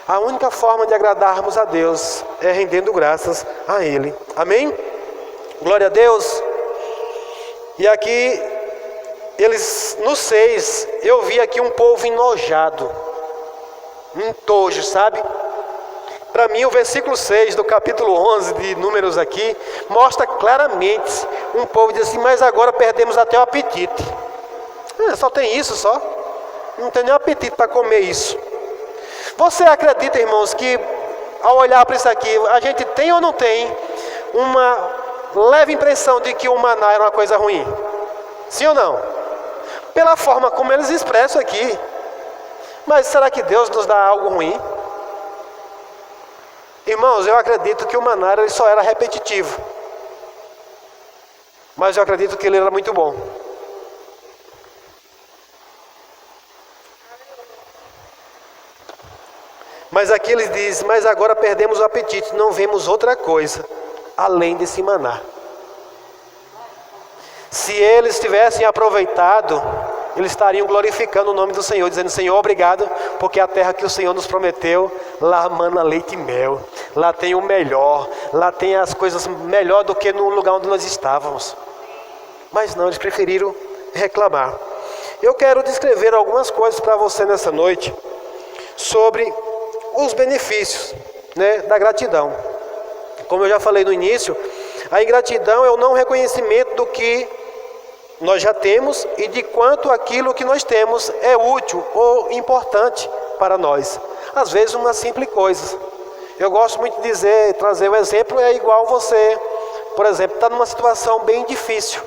A única forma de agradarmos a Deus é rendendo graças a Ele. Amém? Glória a Deus. E aqui no 6, eu vi aqui um povo enojado, um tojo, sabe? Para mim, o versículo 6 do capítulo 11 de Números aqui, mostra claramente um povo diz assim, mas agora perdemos até o apetite. Só tem isso só? Não tem nem apetite para comer isso. Você acredita, irmãos, que ao olhar para isso aqui, a gente tem ou não tem uma leve impressão de que o maná era uma coisa ruim? Sim ou não? Pela forma como eles expressam aqui. Mas será que Deus nos dá algo ruim? Irmãos, eu acredito que o maná ele só era repetitivo. Mas eu acredito que ele era muito bom. Mas aqui ele diz, mas agora perdemos o apetite, não vemos outra coisa além desse maná. Se eles tivessem aproveitado, eles estariam glorificando o nome do Senhor, dizendo, Senhor, obrigado, porque a terra que o Senhor nos prometeu, lá mana leite e mel, lá tem o melhor, lá tem as coisas melhor do que no lugar onde nós estávamos. Mas não, eles preferiram reclamar. Eu quero descrever algumas coisas para você nessa noite, sobre os benefícios, da gratidão. Como eu já falei no início, a ingratidão é o não reconhecimento do que nós já temos e de quanto aquilo que nós temos é útil ou importante para nós. Às vezes uma simples coisa. Eu gosto muito de trazer o exemplo, é igual você, por exemplo, está numa situação bem difícil.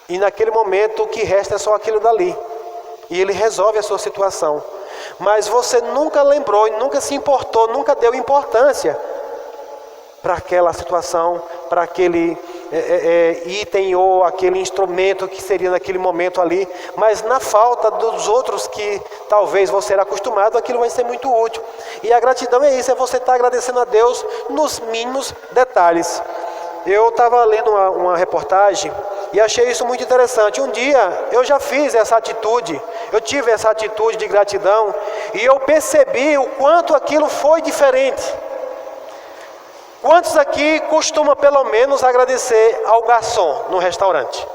E naquele momento o que resta é só aquilo dali. E ele resolve a sua situação. Mas você nunca lembrou, nunca se importou, nunca deu importância para aquela situação, para aquele item ou aquele instrumento que seria naquele momento ali. Mas na falta dos outros que talvez você era acostumado, aquilo vai ser muito útil. E a gratidão é isso, é você estar agradecendo a Deus nos mínimos detalhes. Eu estava lendo uma reportagem e achei isso muito interessante. Um dia eu já fiz essa atitude, eu tive essa atitude de gratidão e eu percebi o quanto aquilo foi diferente. Quantos aqui costumam pelo menos agradecer ao garçom no restaurante?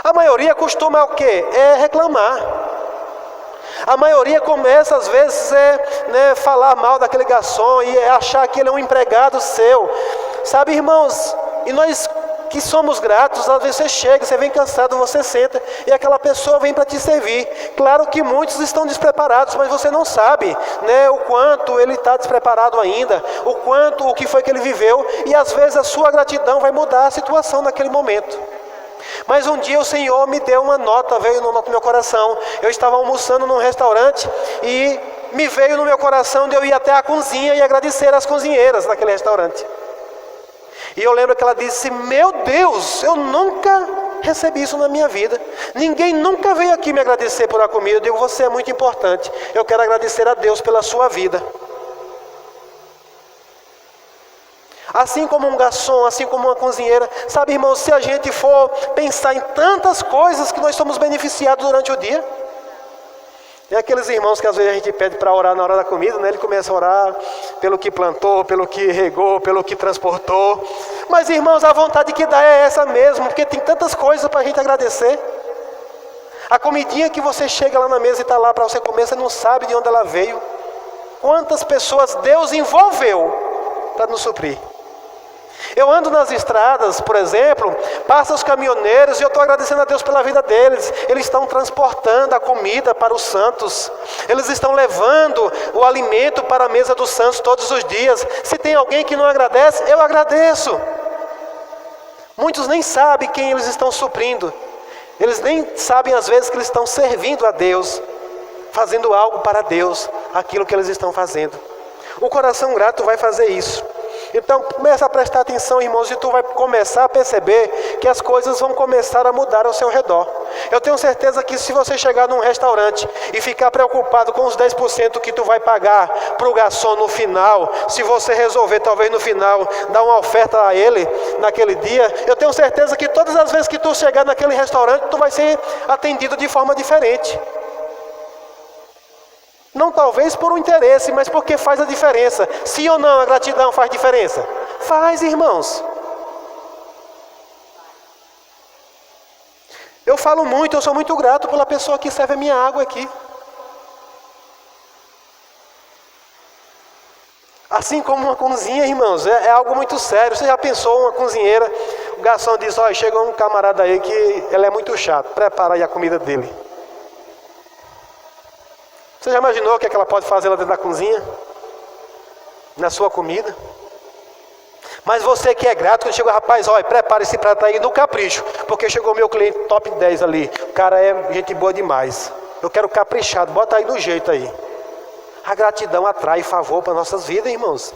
A maioria costuma o quê? Reclamar. A maioria começa às vezes falar mal daquele garçom e achar que ele é um empregado seu. Sabe, irmãos, e nós que somos gratos, às vezes você chega, você vem cansado, você senta e aquela pessoa vem para te servir. Claro que muitos estão despreparados, mas você não sabe, o quanto ele está despreparado ainda, o que foi que ele viveu, e às vezes a sua gratidão vai mudar a situação naquele momento. Mas um dia o Senhor me deu uma nota, veio no meu coração. Eu estava almoçando num restaurante e me veio no meu coração de eu ir até a cozinha e agradecer às cozinheiras naquele restaurante. E eu lembro que ela disse, meu Deus, eu nunca recebi isso na minha vida. Ninguém nunca veio aqui me agradecer por a comida. Eu digo, você é muito importante. Eu quero agradecer a Deus pela sua vida. Assim como um garçom, assim como uma cozinheira. Sabe, irmãos, se a gente for pensar em tantas coisas que nós somos beneficiados durante o dia. Tem aqueles irmãos que às vezes a gente pede para orar na hora da comida, Ele começa a orar pelo que plantou, pelo que regou, pelo que transportou. Mas, irmãos, a vontade que dá é essa mesmo, porque tem tantas coisas para a gente agradecer. A comidinha que você chega lá na mesa e está lá para você comer, você não sabe de onde ela veio. Quantas pessoas Deus envolveu para nos suprir. Eu ando nas estradas, por exemplo, passa os caminhoneiros e eu estou agradecendo a Deus pela vida deles. Eles estão transportando a comida para os santos. Eles estão levando o alimento para a mesa dos santos todos os dias. Se tem alguém que não agradece, eu agradeço. Muitos nem sabem quem eles estão suprindo. Eles nem sabem às vezes que eles estão servindo a Deus, fazendo algo para Deus, aquilo que eles estão fazendo. O coração grato vai fazer isso. Então começa a prestar atenção, irmãos, e tu vai começar a perceber que as coisas vão começar a mudar ao seu redor. Eu tenho certeza que se você chegar num restaurante e ficar preocupado com os 10% que tu vai pagar para o garçom no final, se você resolver talvez no final dar uma oferta a ele naquele dia, eu tenho certeza que todas as vezes que tu chegar naquele restaurante, tu vai ser atendido de forma diferente. Não talvez por um interesse, mas porque faz a diferença. Sim ou não, a gratidão faz diferença? Faz, irmãos. Eu falo muito, eu sou muito grato pela pessoa que serve a minha água aqui. Assim como uma cozinha, irmãos, é algo muito sério. Você já pensou uma cozinheira, o garçom diz, olha, chegou um camarada aí que ele é muito chato, prepara aí a comida dele. Você já imaginou o que é que ela pode fazer lá dentro da cozinha? Na sua comida? Mas você que é grato, quando chega, rapaz, olha, prepara esse prato aí no capricho, porque chegou meu cliente top 10 ali, o cara é gente boa demais. Eu quero caprichado, bota aí no jeito aí. A gratidão atrai favor para nossas vidas, irmãos.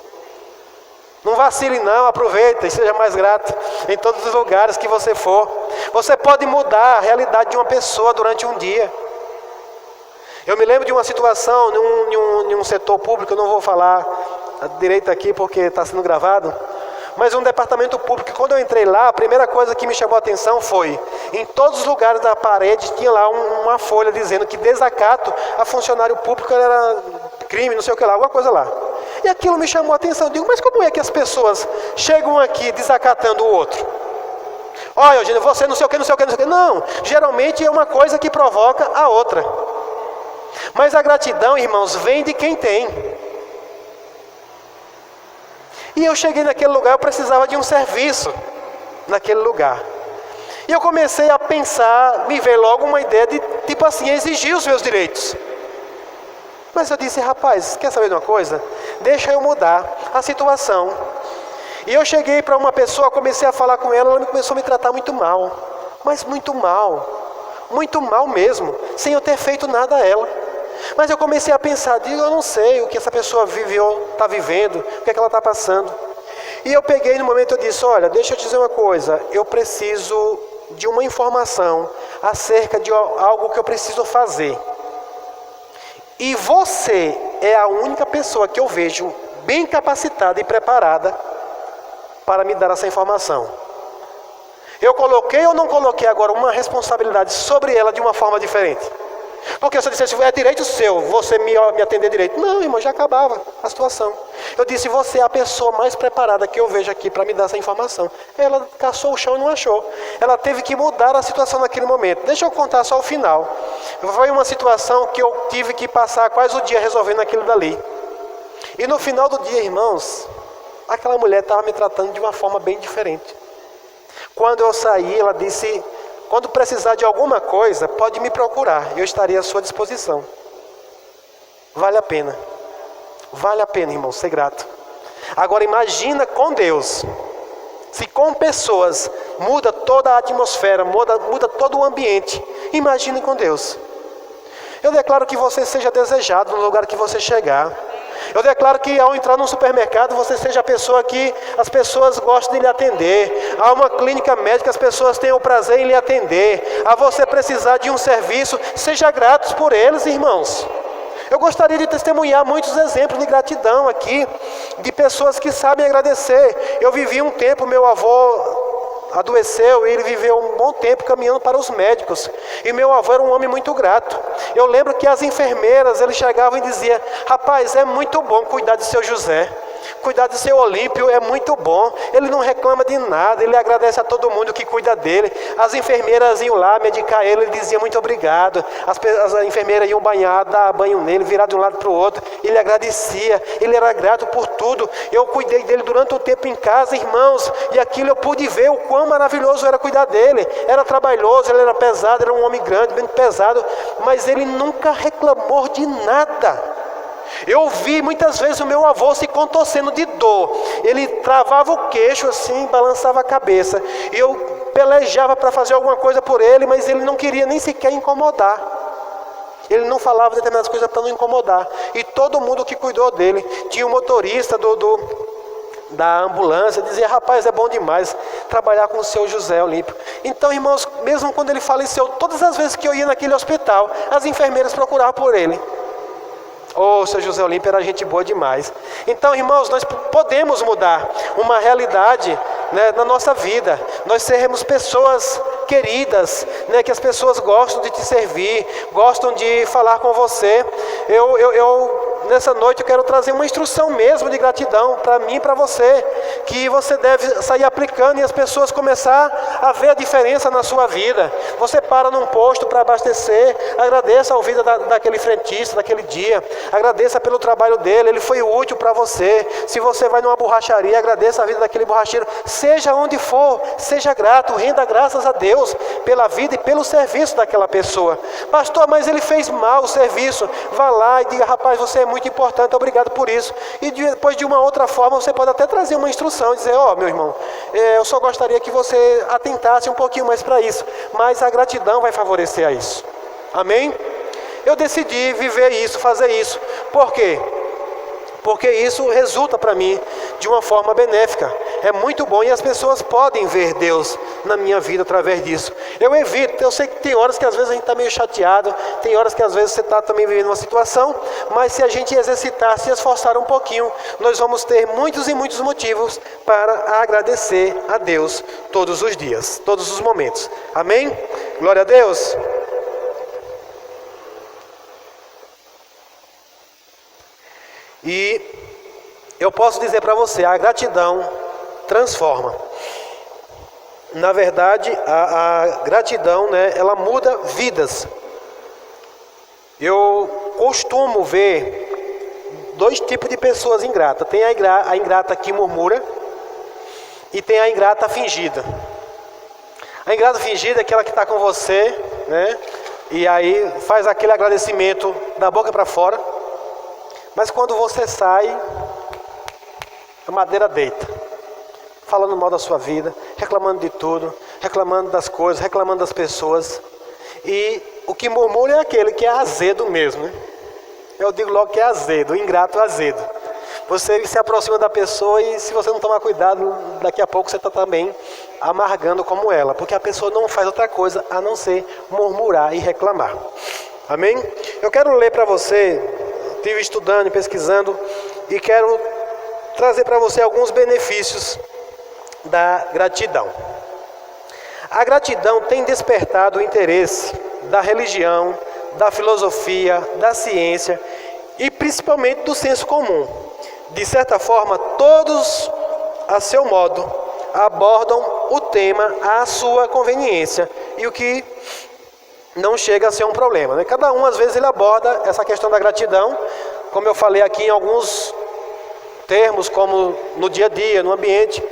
Não vacile não, aproveita e seja mais grato em todos os lugares que você for. Você pode mudar a realidade de uma pessoa durante um dia. Eu me lembro de uma situação em um setor público, eu não vou falar direito aqui porque está sendo gravado, mas um departamento público, quando eu entrei lá, a primeira coisa que me chamou a atenção foi, em todos os lugares da parede tinha lá uma folha dizendo que desacato a funcionário público era crime, não sei o que lá, alguma coisa lá. E aquilo me chamou a atenção. Eu digo, mas como é que as pessoas chegam aqui desacatando o outro? Olha, Eugênio, você não sei o que, não sei o que, não sei o que. Não, geralmente é uma coisa que provoca a outra. Mas a gratidão, irmãos, vem de quem tem. E eu cheguei naquele lugar, eu precisava de um serviço naquele lugar. E eu comecei a pensar, me veio logo uma ideia de, tipo assim, exigir os meus direitos. Mas eu disse, rapaz, quer saber de uma coisa? Deixa eu mudar a situação. E eu cheguei para uma pessoa, comecei a falar com ela, ela começou a me tratar muito mal. Mas muito mal mesmo, sem eu ter feito nada a ela. Mas eu comecei a pensar, digo, eu não sei o que essa pessoa viveu, está vivendo, o que é que ela está passando. E eu peguei no momento, eu disse, olha, deixa eu te dizer uma coisa, eu preciso de uma informação acerca de algo que eu preciso fazer. E você é a única pessoa que eu vejo bem capacitada e preparada para me dar essa informação. Eu coloquei ou não coloquei agora uma responsabilidade sobre ela de uma forma diferente? Porque se eu dissesse, é direito seu, você me atender direito. Não, irmão, já acabava a situação. Eu disse, você é a pessoa mais preparada que eu vejo aqui para me dar essa informação. Ela caçou o chão e não achou. Ela teve que mudar a situação naquele momento. Deixa eu contar só o final. Foi uma situação que eu tive que passar quase o dia resolvendo aquilo dali. E no final do dia, irmãos, aquela mulher estava me tratando de uma forma bem diferente. Quando eu saí, ela disse, quando precisar de alguma coisa, pode me procurar, eu estarei à sua disposição. Vale a pena, irmão, ser grato. Agora imagina com Deus, se com pessoas muda toda a atmosfera, muda todo o ambiente, imagine com Deus. Eu declaro que você seja desejado no lugar que você chegar. Eu declaro que ao entrar num supermercado, você seja a pessoa que as pessoas gostam de lhe atender. Há uma clínica médica, as pessoas tenham o prazer em lhe atender. A você precisar de um serviço, seja grato por eles, irmãos. Eu gostaria de testemunhar muitos exemplos de gratidão aqui, de pessoas que sabem agradecer. Eu vivi um tempo, meu avô adoeceu e ele viveu um bom tempo caminhando para os médicos. E meu avô era um homem muito grato. Eu lembro que as enfermeiras, eles chegavam e diziam, rapaz, é muito bom cuidar de seu José. Cuidar do seu Olímpio é muito bom. Ele não reclama de nada, ele agradece a todo mundo que cuida dele. As enfermeiras iam lá medicar ele, ele dizia muito obrigado. As enfermeiras iam banhar, dar banho nele, virar de um lado para o outro. Ele agradecia, ele era grato por tudo. Eu cuidei dele durante um tempo em casa, irmãos, e aquilo eu pude ver o quão maravilhoso era cuidar dele. Era trabalhoso, ele era pesado, era um homem grande, bem pesado, mas ele nunca reclamou de nada. Eu vi muitas vezes o meu avô se contorcendo de dor. Ele travava o queixo assim, balançava a cabeça. Eu pelejava para fazer alguma coisa por ele, mas ele não queria nem sequer incomodar. Ele não falava determinadas coisas para não incomodar. E todo mundo que cuidou dele, tinha o motorista da ambulância, dizia, rapaz, é bom demais trabalhar com o seu José Olímpio. Então, irmãos, mesmo quando ele faleceu, todas as vezes que eu ia naquele hospital, as enfermeiras procuravam por ele. O seu José Olímpio era gente boa demais. Então, irmãos, nós podemos mudar uma realidade, né, na nossa vida. Nós seremos pessoas queridas, né, que as pessoas gostam de te servir, gostam de falar com você. Nessa noite eu quero trazer uma instrução mesmo de gratidão para mim e para você, que você deve sair aplicando e as pessoas começar a ver a diferença na sua vida. Você para num posto para abastecer, agradeça a vida daquele frentista, daquele dia. Agradeça pelo trabalho dele, ele foi útil para você. Se você vai numa borracharia, agradeça a vida daquele borracheiro. Seja onde for, seja grato, renda graças a Deus pela vida e pelo serviço daquela pessoa. Pastor, mas ele fez mal o serviço. Vá lá e diga, rapaz, você é muito importante, obrigado por isso. E depois de uma outra forma, você pode até trazer uma instrução, dizer, meu irmão, eu só gostaria que você atentasse um pouquinho mais para isso. Mas a gratidão vai favorecer a isso. Amém? Eu decidi viver isso, fazer isso. Por quê? Porque isso resulta para mim de uma forma benéfica. É muito bom e as pessoas podem ver Deus na minha vida através disso. Eu evito, eu sei que tem horas que às vezes a gente está meio chateado, tem horas que às vezes você está também vivendo uma situação, mas se a gente exercitar, se esforçar um pouquinho, nós vamos ter muitos e muitos motivos para agradecer a Deus todos os dias, todos os momentos. Amém? Glória a Deus. E eu posso dizer para você, a gratidão transforma. Na verdade, a gratidão, ela muda vidas. Eu costumo ver dois tipos de pessoas ingratas. Tem a ingrata que murmura e tem a ingrata fingida. A ingrata fingida é aquela que está com você, e aí faz aquele agradecimento da boca para fora. Mas quando você sai, a madeira deita, falando mal da sua vida, reclamando de tudo, reclamando das coisas, reclamando das pessoas. E o que murmura é aquele que é azedo mesmo, Eu digo logo que é azedo, o ingrato é azedo. Você se aproxima da pessoa e se você não tomar cuidado, daqui a pouco você está também amargando como ela. Porque a pessoa não faz outra coisa a não ser murmurar e reclamar. Amém? Eu quero ler para você... Estive estudando e pesquisando e quero trazer para você alguns benefícios da gratidão. A gratidão tem despertado o interesse da religião, da filosofia, da ciência e principalmente do senso comum. De certa forma, todos, a seu modo, abordam o tema à sua conveniência e o que não chega a ser um problema, Cada um, às vezes, ele aborda essa questão da gratidão, como eu falei aqui, em alguns termos, como no dia a dia, no ambiente.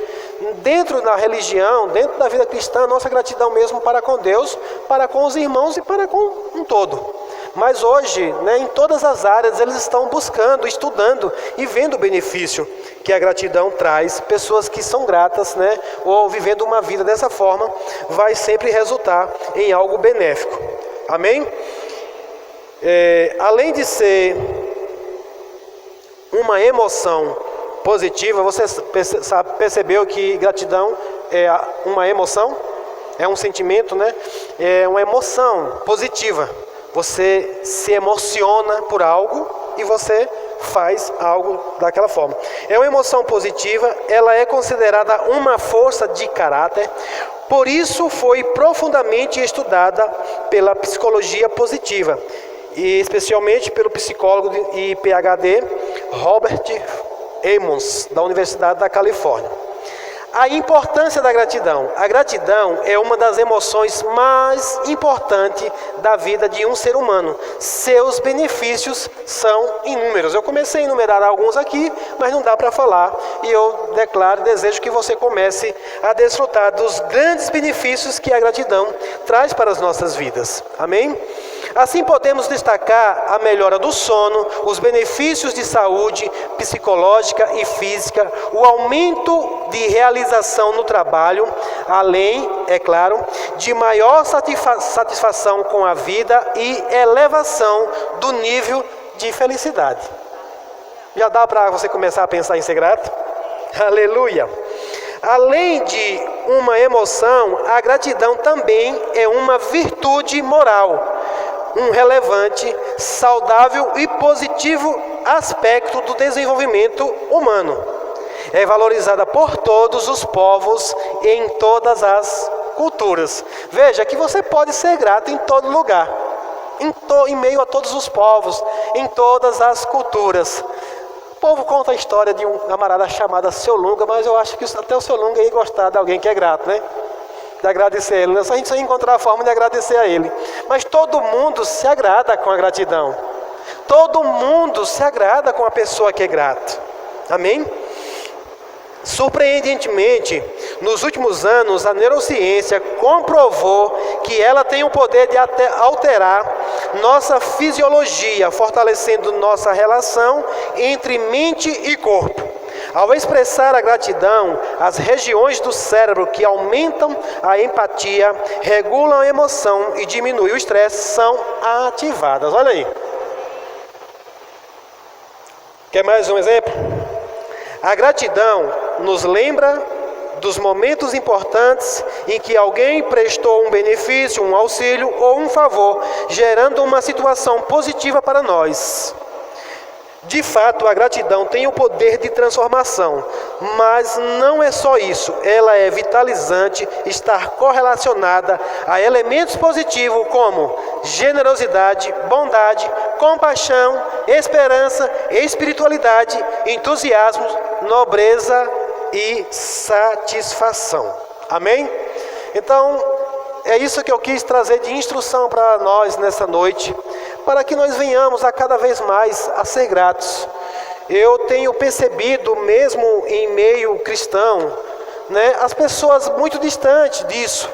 Dentro da religião, dentro da vida cristã, a nossa gratidão mesmo para com Deus, para com os irmãos e para com um todo. Mas hoje, em todas as áreas, eles estão buscando, estudando e vendo o benefício que a gratidão traz. Pessoas que são gratas, ou vivendo uma vida dessa forma, vai sempre resultar em algo benéfico. Amém? Além de ser uma emoção positiva, você percebeu que gratidão é uma emoção? É um sentimento, É uma emoção positiva. Você se emociona por algo e você faz algo daquela forma. É uma emoção positiva, ela é considerada uma força de caráter, por isso foi profundamente estudada pela psicologia positiva, e especialmente pelo psicólogo e PhD Robert Emmons, da Universidade da Califórnia. A importância da gratidão. A gratidão é uma das emoções mais importantes da vida de um ser humano. Seus benefícios são inúmeros. Eu comecei a enumerar alguns aqui, mas não dá para falar. E eu declaro, desejo que você comece a desfrutar dos grandes benefícios que a gratidão traz para as nossas vidas. Amém? Assim podemos destacar a melhora do sono, os benefícios de saúde psicológica e física, o aumento de realização no trabalho, além, é claro, de maior satisfação com a vida e elevação do nível de felicidade. Já dá para você começar a pensar em ser grato? Aleluia! Além de uma emoção, a gratidão também é uma virtude moral, um relevante, saudável e positivo aspecto do desenvolvimento humano. É valorizada por todos os povos e em todas as culturas. Veja que você pode ser grato em todo lugar, em meio a todos os povos, em todas as culturas. O povo conta a história de um camarada chamado Seu Lunga, mas eu acho que até o Seu Lunga ia gostar de alguém que é grato, de agradecer a Ele. A gente só encontrar a forma de agradecer a Ele. Mas todo mundo se agrada com a gratidão. Todo mundo se agrada com a pessoa que é grata. Amém? Surpreendentemente, nos últimos anos, a neurociência comprovou que ela tem o poder de alterar nossa fisiologia, fortalecendo nossa relação entre mente e corpo. Ao expressar a gratidão, as regiões do cérebro que aumentam a empatia, regulam a emoção e diminuem o estresse são ativadas. Olha aí. Quer mais um exemplo? A gratidão nos lembra dos momentos importantes em que alguém prestou um benefício, um auxílio ou um favor, gerando uma situação positiva para nós. De fato, a gratidão tem o poder de transformação, mas não é só isso. Ela é vitalizante, está correlacionada a elementos positivos como generosidade, bondade, compaixão, esperança, espiritualidade, entusiasmo, nobreza e satisfação. Amém? Então, é isso que eu quis trazer de instrução para nós nessa noite, para que nós venhamos a cada vez mais a ser gratos. Eu tenho percebido, mesmo em meio cristão, as pessoas muito distantes disso,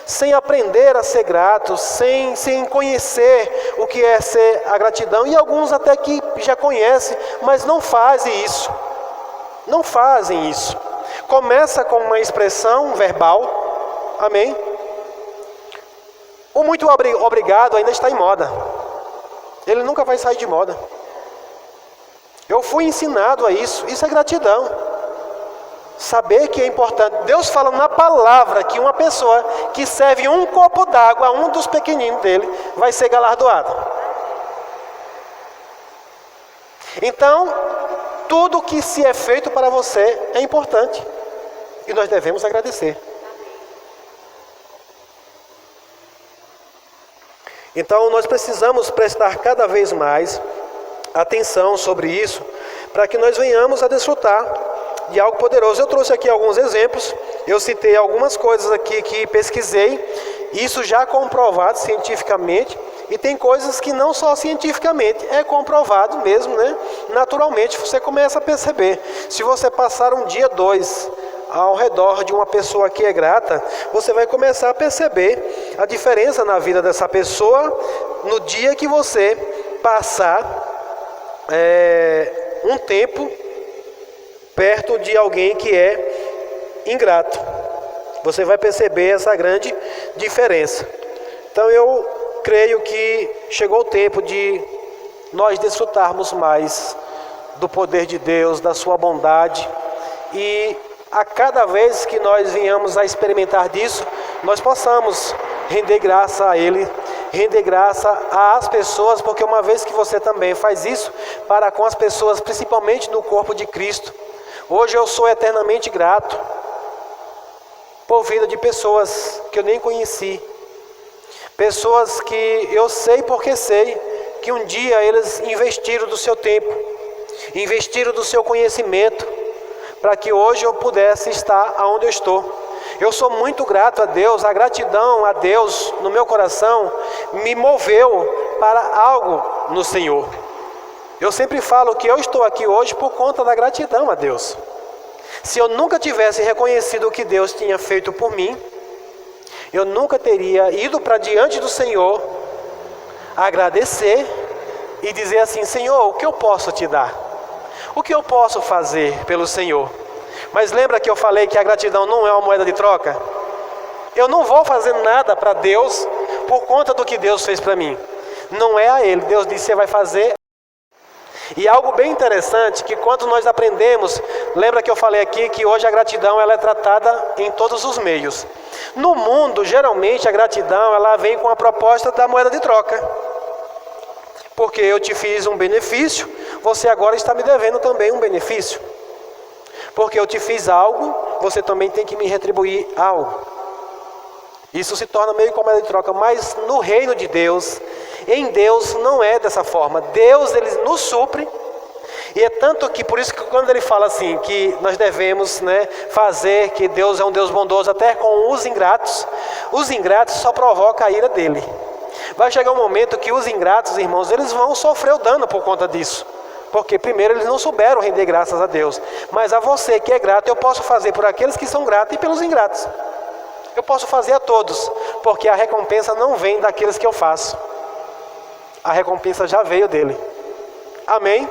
sem aprender a ser gratos, sem conhecer o que é ser a gratidão, e alguns até que já conhecem, mas não fazem isso. Não fazem isso. Começa com uma expressão verbal, amém? O muito obrigado ainda está em moda. Ele nunca vai sair de moda. Eu fui ensinado a isso. Isso é gratidão. Saber que é importante. Deus fala na palavra que uma pessoa que serve um copo d'água a um dos pequeninos dele vai ser galardoado. Então, tudo que se é feito para você é importante. E nós devemos agradecer. Então, nós precisamos prestar cada vez mais atenção sobre isso, para que nós venhamos a desfrutar de algo poderoso. Eu trouxe aqui alguns exemplos, eu citei algumas coisas aqui que pesquisei, isso já comprovado cientificamente, e tem coisas que não só cientificamente, é comprovado mesmo, naturalmente você começa a perceber. Se você passar um dia, 2, ao redor de uma pessoa que é grata, você vai começar a perceber a diferença na vida dessa pessoa no dia que você passar um tempo perto de alguém que é ingrato. Você vai perceber essa grande diferença. Então eu creio que chegou o tempo de nós desfrutarmos mais do poder de Deus, da sua bondade, e a cada vez que nós venhamos a experimentar disso, nós possamos render graça a Ele, render graça às pessoas, porque uma vez que você também faz isso para com as pessoas, principalmente no corpo de Cristo, hoje eu sou eternamente grato por vida de pessoas que eu nem conheci, pessoas que eu sei porque sei que um dia eles investiram do seu tempo, investiram do seu conhecimento, para que hoje eu pudesse estar onde eu estou. Eu sou muito grato a Deus, a gratidão a Deus no meu coração me moveu para algo no Senhor. Eu sempre falo que eu estou aqui hoje por conta da gratidão a Deus. Se eu nunca tivesse reconhecido o que Deus tinha feito por mim, eu nunca teria ido para diante do Senhor, agradecer e dizer assim: Senhor, o que eu posso te dar? O que eu posso fazer pelo Senhor? Mas lembra que eu falei que a gratidão não é uma moeda de troca? Eu não vou fazer nada para Deus por conta do que Deus fez para mim. Não é a Ele. Deus disse: você vai fazer. E algo bem interessante, que quando nós aprendemos, lembra que eu falei aqui que hoje a gratidão ela é tratada em todos os meios. No mundo, geralmente a gratidão ela vem com a proposta da moeda de troca. Porque eu te fiz um benefício, você agora está me devendo também um benefício. Porque eu te fiz algo, você também tem que me retribuir algo. Isso se torna meio como moeda de troca, mas no reino de Deus, em Deus não é dessa forma. Deus, Ele nos supre E é tanto que, por isso que quando ele fala assim, que nós devemos, né, fazer, que Deus é um Deus bondoso até com os ingratos só provoca a ira dele. Vai chegar um momento que os ingratos, irmãos, eles vão sofrer o dano por conta disso. Porque primeiro eles não souberam render graças a Deus. Mas a você que é grato, eu posso fazer por aqueles que são gratos e pelos ingratos. Eu posso fazer a todos, porque a recompensa não vem daqueles que eu faço. A recompensa já veio dele. Amém?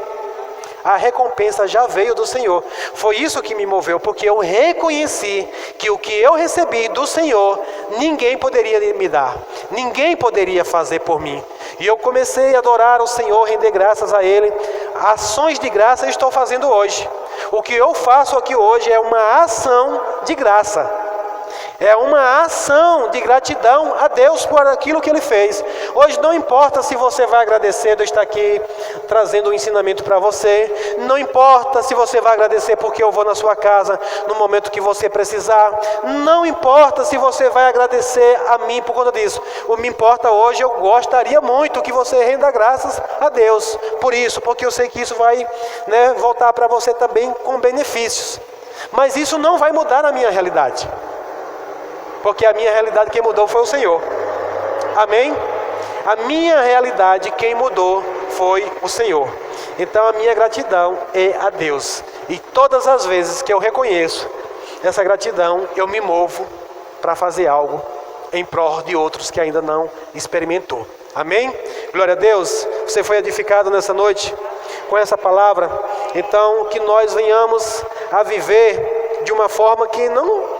A recompensa já veio do Senhor. Foi isso que me moveu, porque eu reconheci que o que eu recebi do Senhor, ninguém poderia me dar. Ninguém poderia fazer por mim. E eu comecei a adorar o Senhor, render graças a Ele. Ações de graça eu estou fazendo hoje. O que eu faço aqui hoje é uma ação de graça. É uma ação de gratidão a Deus por aquilo que Ele fez. Hoje não importa se você vai agradecer de eu estar aqui trazendo um ensinamento para você. Não importa se você vai agradecer porque eu vou na sua casa no momento que você precisar. Não importa se você vai agradecer a mim por conta disso. O que me importa hoje, eu gostaria muito que você renda graças a Deus por isso. Porque eu sei que isso vai, né, voltar para você também com benefícios. Mas isso não vai mudar a minha realidade. Porque a minha realidade quem mudou foi o Senhor. Amém? A minha realidade quem mudou foi o Senhor. Então a minha gratidão é a Deus. E todas as vezes que eu reconheço essa gratidão, eu me movo para fazer algo em prol de outros que ainda não experimentou. Amém? Glória a Deus. Você foi edificado nessa noite com essa palavra. Então que nós venhamos a viver de uma forma que não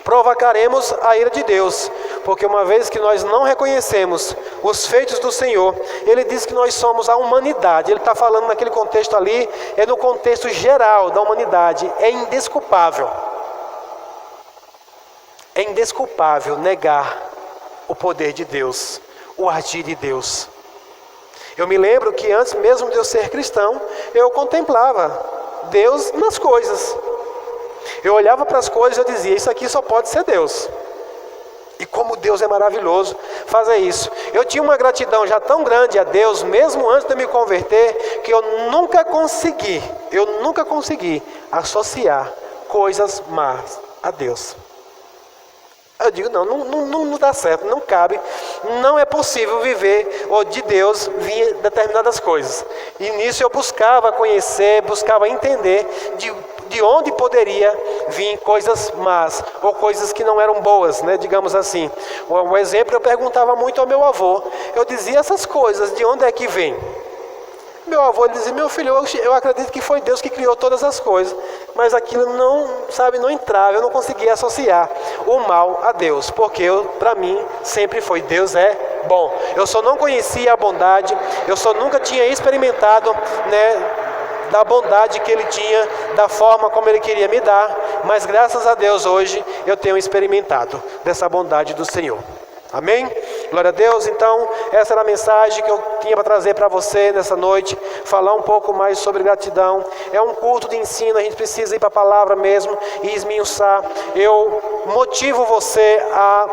provocaremos a ira de Deus, porque uma vez que nós não reconhecemos os feitos do Senhor, Ele diz que nós somos a humanidade. Ele está falando naquele contexto ali, é no contexto geral da humanidade. É indesculpável negar o poder de Deus, o agir de Deus. Eu me lembro que antes mesmo de eu ser cristão, eu contemplava Deus nas coisas. Eu olhava para as coisas e eu dizia, isso aqui só pode ser Deus. E como Deus é maravilhoso fazer isso. Eu tinha uma gratidão já tão grande a Deus, mesmo antes de me converter, que eu nunca consegui associar coisas más a Deus. Eu digo, não dá certo, não cabe, não é possível viver ou de Deus vir determinadas coisas. E nisso eu buscava conhecer, buscava entender de onde poderia vir coisas más, ou coisas que não eram boas, né? Digamos assim. Um exemplo, eu perguntava muito ao meu avô, eu dizia essas coisas, de onde é que vem? Meu avô dizia, meu filho, eu acredito que foi Deus que criou todas as coisas, mas aquilo não entrava, eu não conseguia associar o mal a Deus, porque para mim sempre foi, Deus é bom. Eu só não conhecia a bondade, eu só nunca tinha experimentado, né, da bondade que Ele tinha, da forma como Ele queria me dar, mas graças a Deus hoje eu tenho experimentado dessa bondade do Senhor. Amém? Glória a Deus. Então, essa era a mensagem que eu tinha para trazer para você nessa noite, falar um pouco mais sobre gratidão. É um culto de ensino, a gente precisa ir para a palavra mesmo e esmiuçar. Eu motivo você a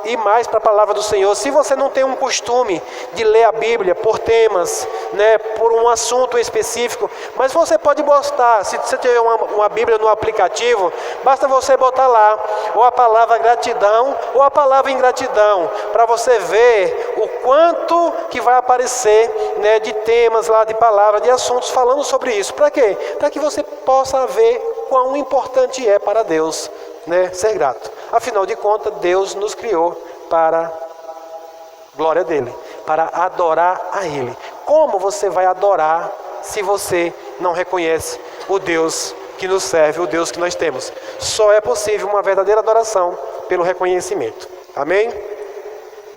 ir mais para a palavra do Senhor. Se você não tem um costume de ler a Bíblia por temas, né, por um assunto específico, mas você pode botar, se você tiver uma Bíblia no aplicativo, basta você botar lá ou a palavra gratidão ou a palavra ingratidão, para você ver o quanto que vai aparecer, né, de temas lá, de palavras, de assuntos falando sobre isso. Para quê? Para que você possa ver quão importante é para Deus, né, ser grato. Afinal de contas, Deus nos criou para a glória dele, para adorar a Ele. Como você vai adorar se você não reconhece o Deus que nos serve, o Deus que nós temos? Só é possível uma verdadeira adoração pelo reconhecimento. Amém?